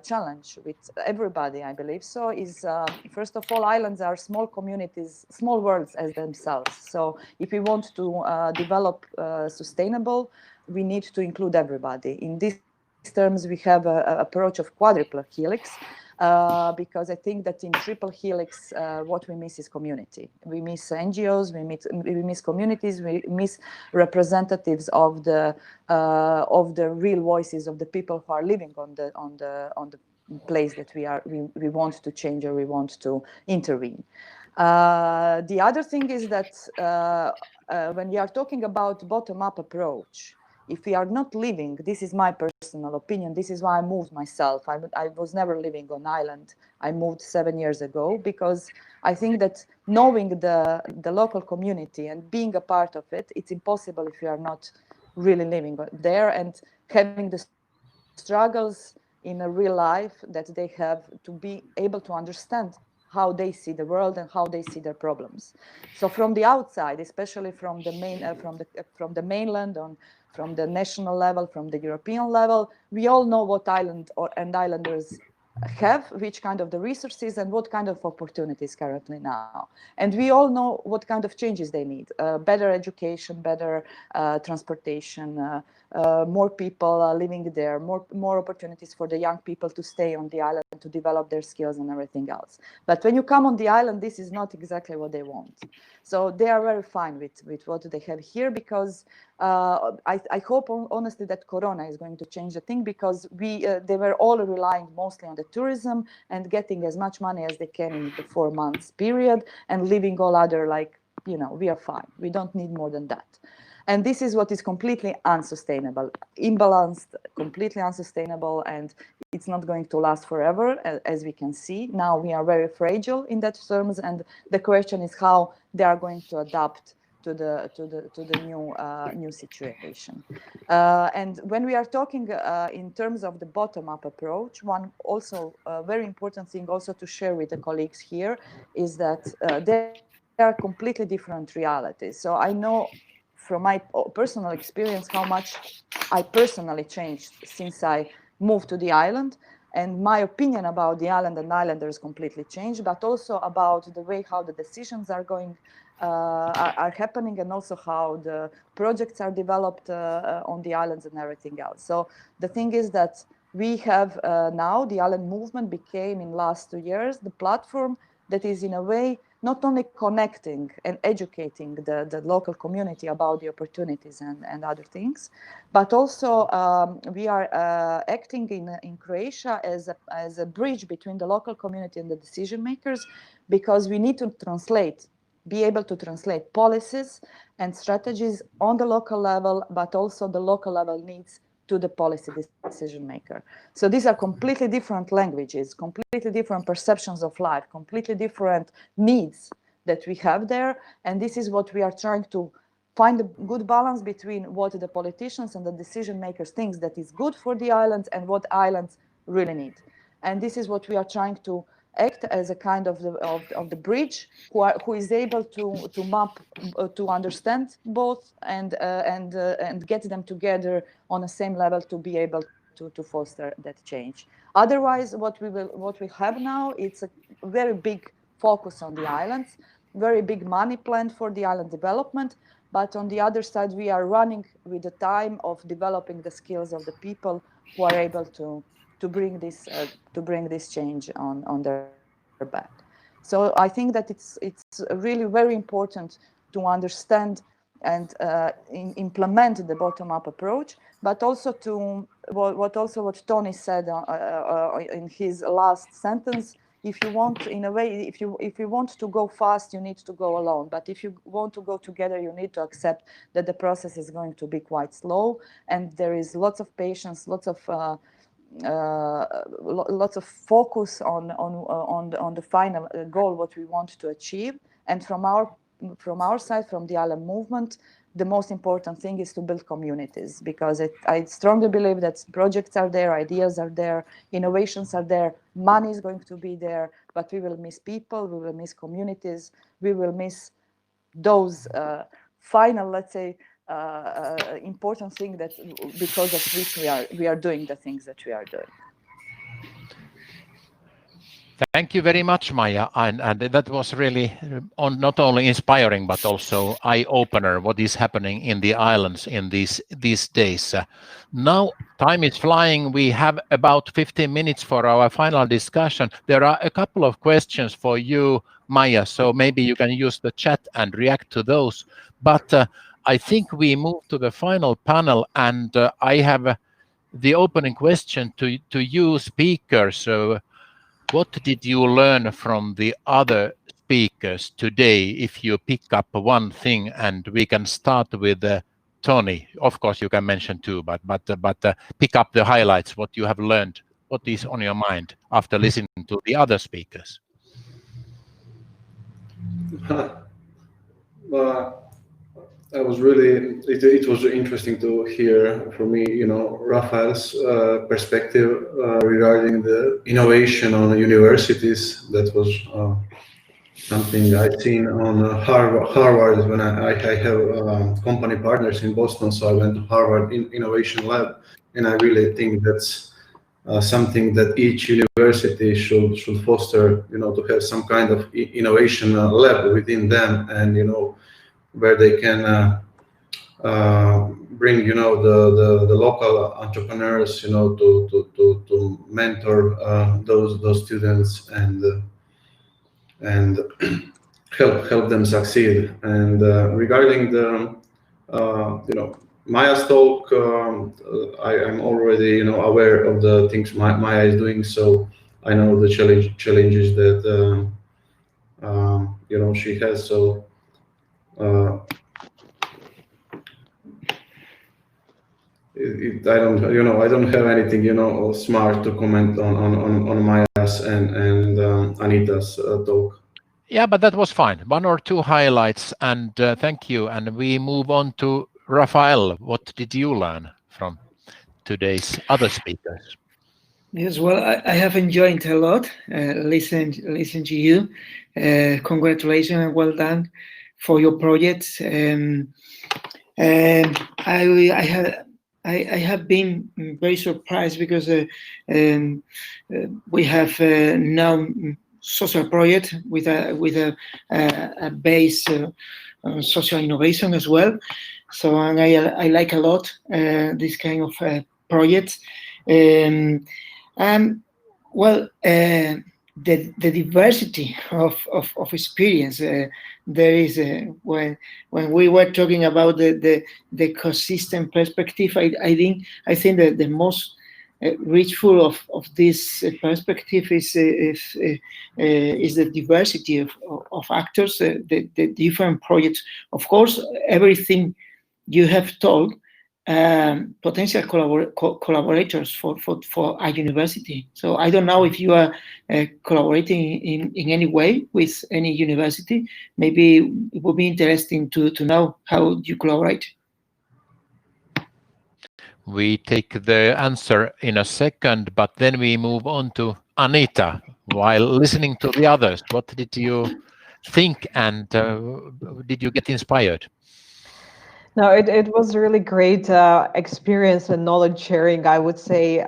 challenge with everybody, I believe so, is first of all, islands are small communities, small worlds as themselves. So if we want to develop sustainable, we need to include everybody. In these terms, we have an approach of quadruple helix, because I think that in triple helix, what we miss is community. We miss NGOs, we miss communities, we miss representatives of the real voices of the people who are living on the place that we want to change or we want to intervene. The other thing is that when we are talking about bottom-up approach, if we are not living, this is my personal opinion, this is why I moved myself. I was never living on island. I moved 7 years ago because I think that knowing the local community and being a part of it, it's impossible if you are not really living there and having the struggles in a real life that they have, to be able to understand how they see the world and how they see their problems. So from the outside, especially from the mainland, from the national level, from the European level, we all know what islanders have, which kind of the resources and what kind of opportunities currently now. And we all know what kind of changes they need. Better education, better transportation, more people living there, more opportunities for the young people to stay on the island, to develop their skills and everything else. But when you come on the island, this is not exactly what they want. So they are very fine with what they have here, because I hope honestly that Corona is going to change the thing, because they were all relying mostly on the tourism and getting as much money as they can in the 4 months period, and leaving all other, like, we are fine. We don't need more than that. And this is what is completely unsustainable, imbalanced, completely unsustainable, and it's not going to last forever, as we can see. Now we are very fragile in that terms, and the question is how they are going to adapt to the new situation. And when we are talking in terms of the bottom-up approach, one also very important thing also to share with the colleagues here is that there are completely different realities. So I know from my personal experience how much I personally changed since I moved to the island, and my opinion about the island and islanders completely changed, but also about the way how the decisions are going, are happening, and also how the projects are developed on the islands and everything else. So the thing is that we have now, the island movement became in last 2 years the platform that is in a way not only connecting and educating the local community about the opportunities and other things, but also we are acting in Croatia as a bridge between the local community and the decision makers, because we need to be able to translate policies and strategies on the local level, but also the local level needs to the policy decision maker. So these are completely different languages, completely different perceptions of life, completely different needs that we have there. And this is what we are trying to find a good balance between what the politicians and the decision makers think that is good for the islands and what islands really need. And this is what we are trying to act as a kind of the bridge, who is able to map, to understand both and get them together on the same level to be able to foster that change. Otherwise, what we have now, it's a very big focus on the islands, very big money planned for the island development, but on the other side, we are running with the time of developing the skills of the people who are able to bring this change on their back. So I think that it's really very important to understand and implement the bottom-up approach, but also to what Tony said in his last sentence, if you want, in a way, if you want to go fast, you need to go alone. But if you want to go together, you need to accept that the process is going to be quite slow, and there is lots of patience, lots of focus on the final goal, what we want to achieve. And from our side, from the Island movement, the most important thing is to build communities, because I strongly believe that projects are there, ideas are there, innovations are there, money is going to be there, but we will miss people, we will miss communities, we will miss those final, let's say, important thing that because of which we are doing the things that we are doing. Thank you very much, Maya, and that was really not only inspiring but also eye-opener what is happening in the islands in these days. Now time is flying. We have about 15 minutes for our final discussion. There are a couple of questions for you, Maya, so maybe you can use the chat and react to those. But I think we move to the final panel, and I have the opening question to you speakers. So what did you learn from the other speakers today, if you pick up one thing? And we can start with Tony. Of course, you can mention two, but pick up the highlights, what you have learned, what is on your mind after listening to the other speakers. It was interesting to hear from me, Rafael's perspective regarding the innovation on universities. That was something I've seen on Harvard when I have company partners in Boston. So I went to Harvard Innovation Lab, and I really think that's something that each university should foster, to have some kind of innovation lab within them, and where they can bring the local entrepreneurs to mentor those students and help them succeed. And regarding the Maya's talk, I'm already aware of the things Maya is doing, so I know the challenges that she has. So I don't have anything smart to comment on Maya's and Anita's talk. Yeah, but that was fine. One or two highlights, and thank you. And we move on to Rafael. What did you learn from today's other speakers? Yes, well, I have enjoyed a lot listen to you. Congratulations and well done for your projects. I have been very surprised because we have now social project with a base on social innovation as well. So and I like a lot this kind of projects. Well, the diversity of experience there is when we were talking about the ecosystem perspective. I think that the most richful of this perspective is the diversity of actors, the different projects. Of course, everything you have told. Potential collaborators for a university. So I don't know if you are collaborating in any way with any university. Maybe it would be interesting to know how you collaborate. We take the answer in a second, but then we move on to Anita. While listening to the others, what did you think, and did you get inspired? No, it was a really great experience and knowledge sharing. I would say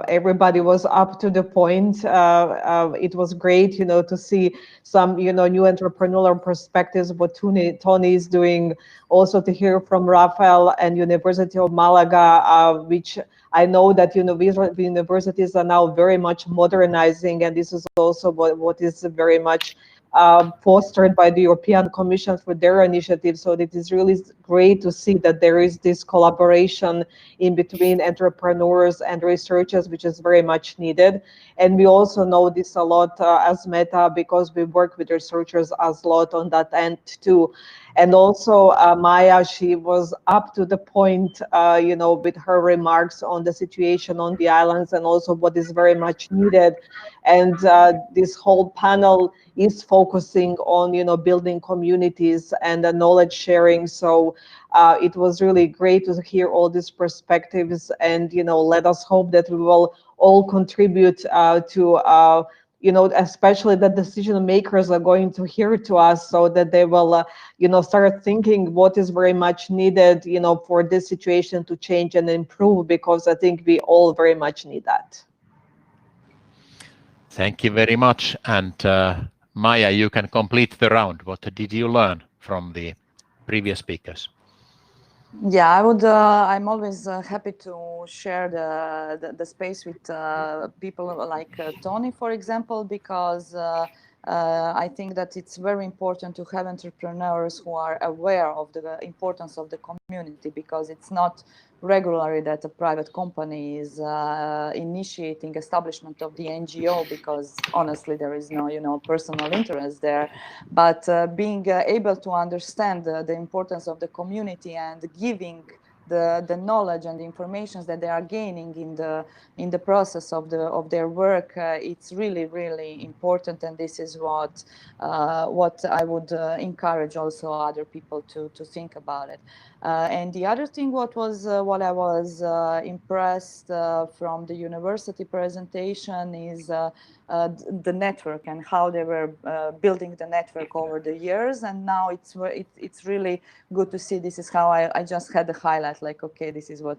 everybody was up to the point. It was great, to see some, new entrepreneurial perspectives, what Tony is doing. Also to hear from Rafael and University of Malaga, which I know that universities are now very much modernizing, and this is also what is very much fostered by the European Commission for their initiative. So it is really great to see that there is this collaboration in between entrepreneurs and researchers, which is very much needed. And we also know this a lot as Meta, because we work with researchers a lot on that end too. And also Maya, she was up to the point, with her remarks on the situation on the islands and also what is very much needed. And this whole panel is focusing on, building communities and knowledge sharing. So it was really great to hear all these perspectives, and, let us hope that we will all contribute to especially the decision makers are going to hear to us, so that they will, start thinking what is very much needed, for this situation to change and improve, because I think we all very much need that. Thank you very much. And Maya, you can complete the round. What did you learn from the previous speakers? Yeah, I would. I'm always happy to share the space with people like Tony, for example, because I think that it's very important to have entrepreneurs who are aware of the importance of the community, because it's not regularly that a private company is initiating establishment of the NGO, because honestly there is no personal interest there, but being able to understand the importance of the community and giving the knowledge and the information that they are gaining in the process of their work, it's really important, and this is what I would encourage also other people to think about it. And the other thing, what I was impressed from the university presentation is the network and how they were building the network over the years. And now it's really good to see. This is how I just had the highlight, like, okay, this is what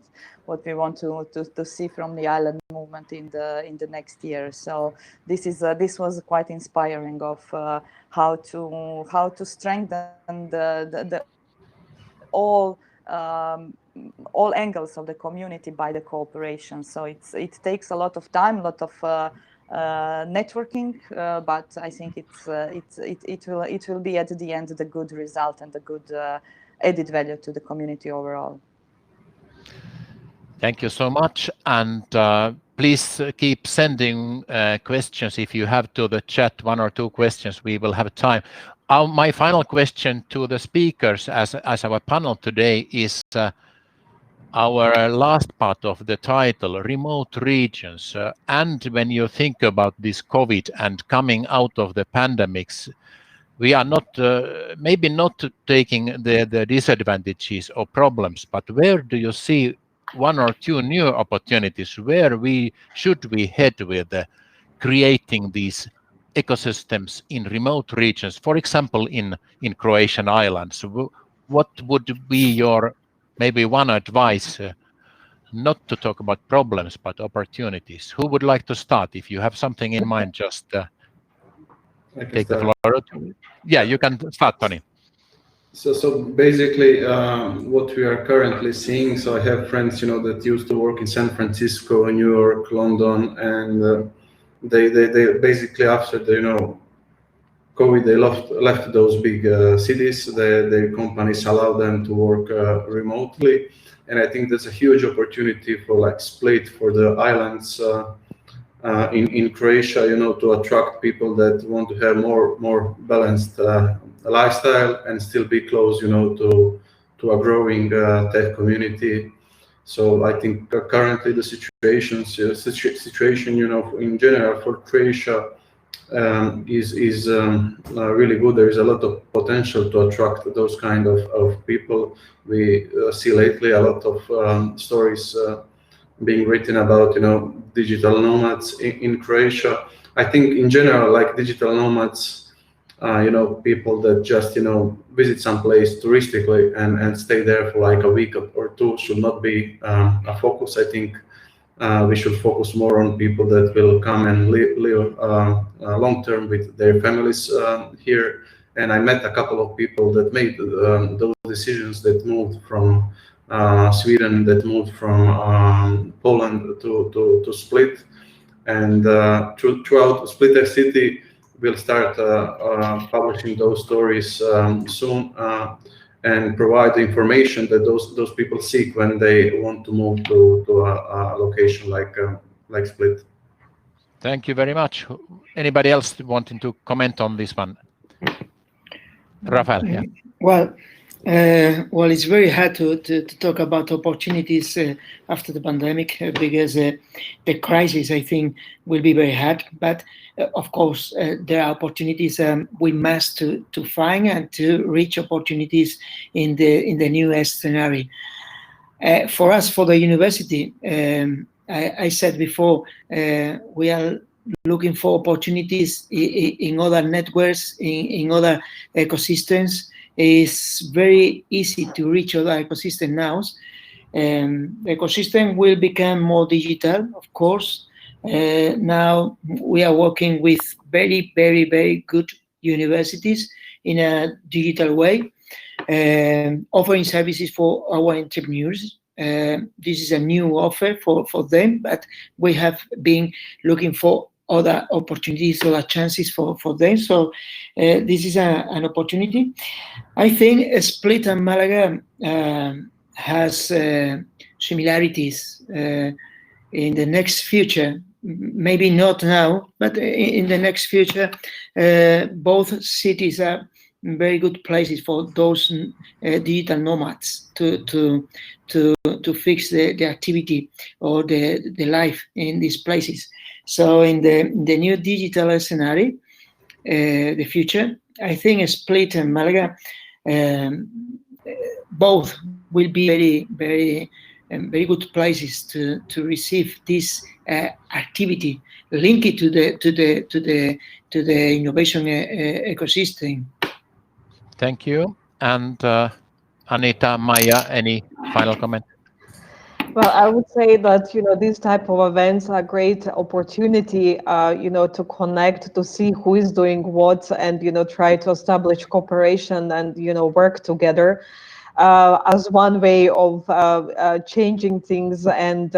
we want to see from the island movement in the next year. So this was quite inspiring of how to strengthen the all angles of the community by the cooperation. So it takes a lot of time, a lot of networking, but I think it will be at the end the good result and the good added value to the community overall. Thank you so much, and please keep sending questions if you have to the chat, 1 or 2 questions. We will have time. My final question to the speakers as our panel today is our last part of the title, remote regions. And when you think about this COVID and coming out of the pandemics, we are not maybe not taking the disadvantages or problems, but where do you see 1 or 2 new opportunities? Where should we head with creating these ecosystems in remote regions, for example, in Croatian islands? What would be your maybe one advice, not to talk about problems, but opportunities? Who would like to start? If you have something in mind, just take the floor. Yeah, you can start, Tony. So basically, what we are currently seeing. So I have friends, that used to work in San Francisco, New York, London, and they basically after the COVID, they left those big cities. The companies allow them to work remotely, and I think that's a huge opportunity for Split, for the islands in Croatia, to attract people that want to have more balanced lifestyle and still be close, to a growing tech community. So I think currently the situation, in general for Croatia is really good. There is a lot of potential to attract those kind of people. We see lately a lot of stories being written about, digital nomads in Croatia. I think in general, digital nomads, people that just, visit some place touristically and stay there for a week or 2 should not be a focus. I think we should focus more on people that will come and live long term with their families here. And I met a couple of people that made those decisions, that moved from Sweden, that moved from Poland to Split, and throughout Split city, we'll start publishing those stories soon and provide the information that those people seek when they want to move to a location like Split. Thank you very much. Anybody else wanting to comment on this one? Rafael, yeah. Well, it's very hard to talk about opportunities after the pandemic because the crisis, I think, will be very hard. But of course, there are opportunities we must to find and to reach opportunities in the new scenario. For us, for the university, I said before, we are looking for opportunities in other networks, in other ecosystems. It's very easy to reach other ecosystems now. The ecosystem will become more digital, of course. Now we are working with very, very, very good universities in a digital way, offering services for our entrepreneurs. This is a new offer for them, but we have been looking for other opportunities, other chances for them. So this is an opportunity. I think Split and Malaga has similarities in the next future. Maybe not now, but in the next future, both cities are very good places for those digital nomads to fix the activity or the life in these places. So in the new digital scenario, the future, I think Split and Malaga both will be very, very, very good places to receive this activity linked to the innovation ecosystem. Thank you. And Anita, Maya, any final comment? Well, I would say that, these type of events are a great opportunity, to connect, to see who is doing what and, try to establish cooperation and, work together as one way of changing things and,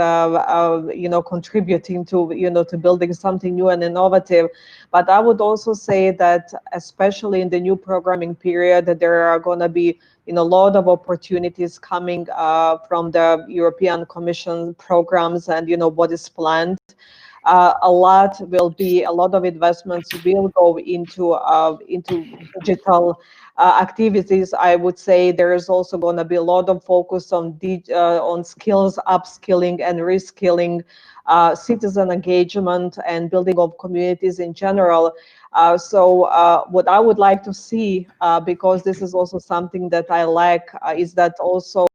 contributing to building something new and innovative. But I would also say that, especially in the new programming period, that there are going to be a lot of opportunities coming from the European Commission programs and what is planned. A lot of investments will go into digital activities. I would say there is also going to be a lot of focus on skills, upskilling and reskilling, citizen engagement and building of communities in general. So what I would like to see, because this is also something that I like, is that also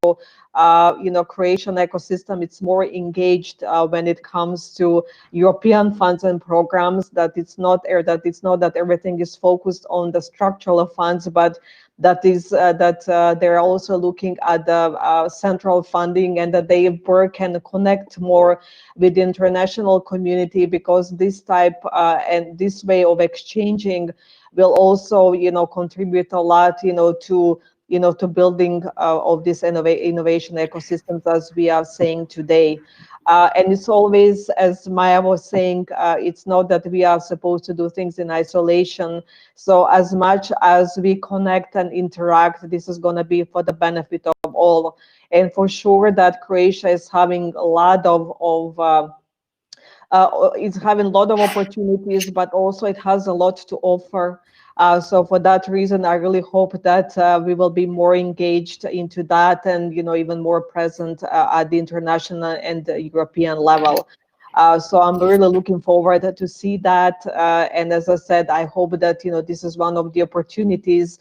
Croatian ecosystem, it's more engaged when it comes to European funds and programs, that it's not that everything is focused on the structural funds, but that they're also looking at the central funding and that they work and connect more with the international community, because this type and this way of exchanging will also contribute a lot to building of this innovation ecosystems, as we are saying today. And it's always, as Maya was saying, it's not that we are supposed to do things in isolation. So as much as we connect and interact, this is going to be for the benefit of all. And for sure that Croatia is having a lot of opportunities, but also it has a lot to offer. So for that reason, I really hope that we will be more engaged into that and, even more present at the international and the European level. So I'm really looking forward to see that. And as I said, I hope that, this is one of the opportunities,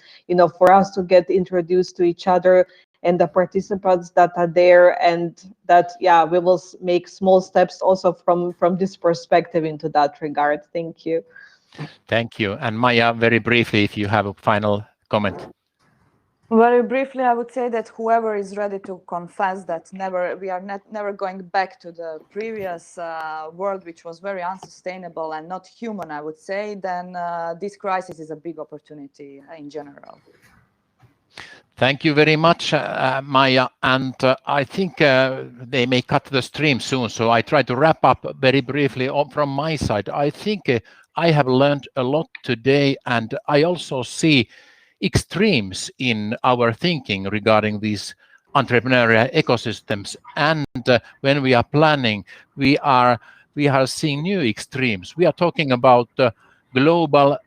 for us to get introduced to each other and the participants that are there, and that, we will make small steps also from this perspective into that regard. Thank you. Thank you. And Maya, very briefly, if you have a final comment. Very briefly, I would say that whoever is ready to confess that we are never going back to the previous world, which was very unsustainable and not human, I would say, then this crisis is a big opportunity in general. Thank you very much, Maya. And I think they may cut the stream soon, so I try to wrap up very briefly from my side. I think I have learned a lot today, and I also see extremes in our thinking regarding these entrepreneurial ecosystems. And when we are planning, we are seeing new extremes. We are talking about global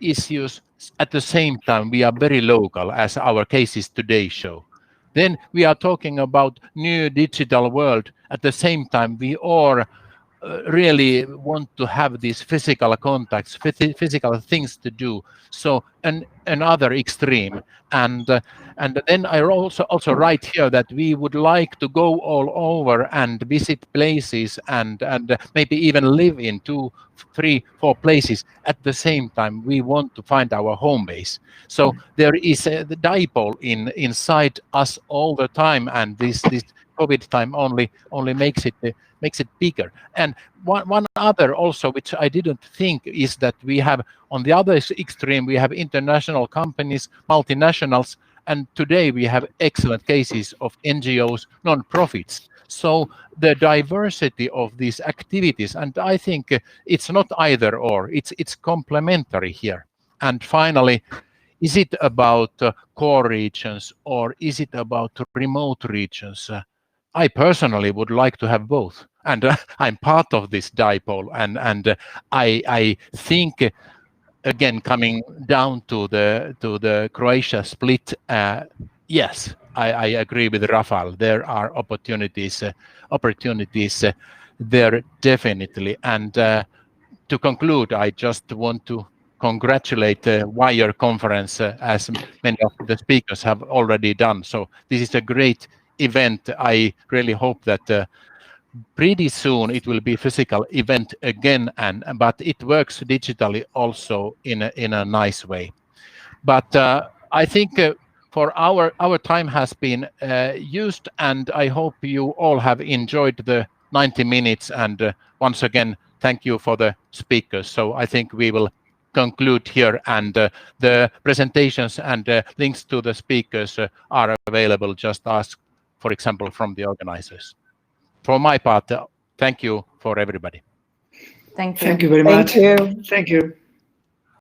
issues. At the same time, we are very local, as our cases today show. Then we are talking about new digital world. At the same time, we are really want to have these physical contacts, physical things to do. So another extreme, and then I also write here that we would like to go all over and visit places and maybe even live in 2, 3, 4 places at the same time. We want to find our home base. So there is the dipole inside us all the time, and this COVID time only makes it bigger. And one other also, which I didn't think, is that we have on the other extreme, we have international companies, multinationals, and today we have excellent cases of NGOs, non-profits. So the diversity of these activities, and I think it's not either or, it's complementary here. And finally, is it about core regions or is it about remote regions? I personally would like to have both, and I'm part of this dipole, and I think again, coming down to the Croatia split, yes, I agree with Rafael. There are opportunities there definitely. And to conclude, I just want to congratulate WIRE conference, as many of the speakers have already done. So this is a great event. I really hope that pretty soon it will be a physical event again, but it works digitally also in a nice way. But I think for our time has been used, and I hope you all have enjoyed the 90 minutes. And once again, thank you for the speakers. So I think we will conclude here, and the presentations and links to the speakers are available. Just ask, for example, from the organizers. For my part, thank you for everybody. Thank you. Thank you very much. Thank you. Thank you.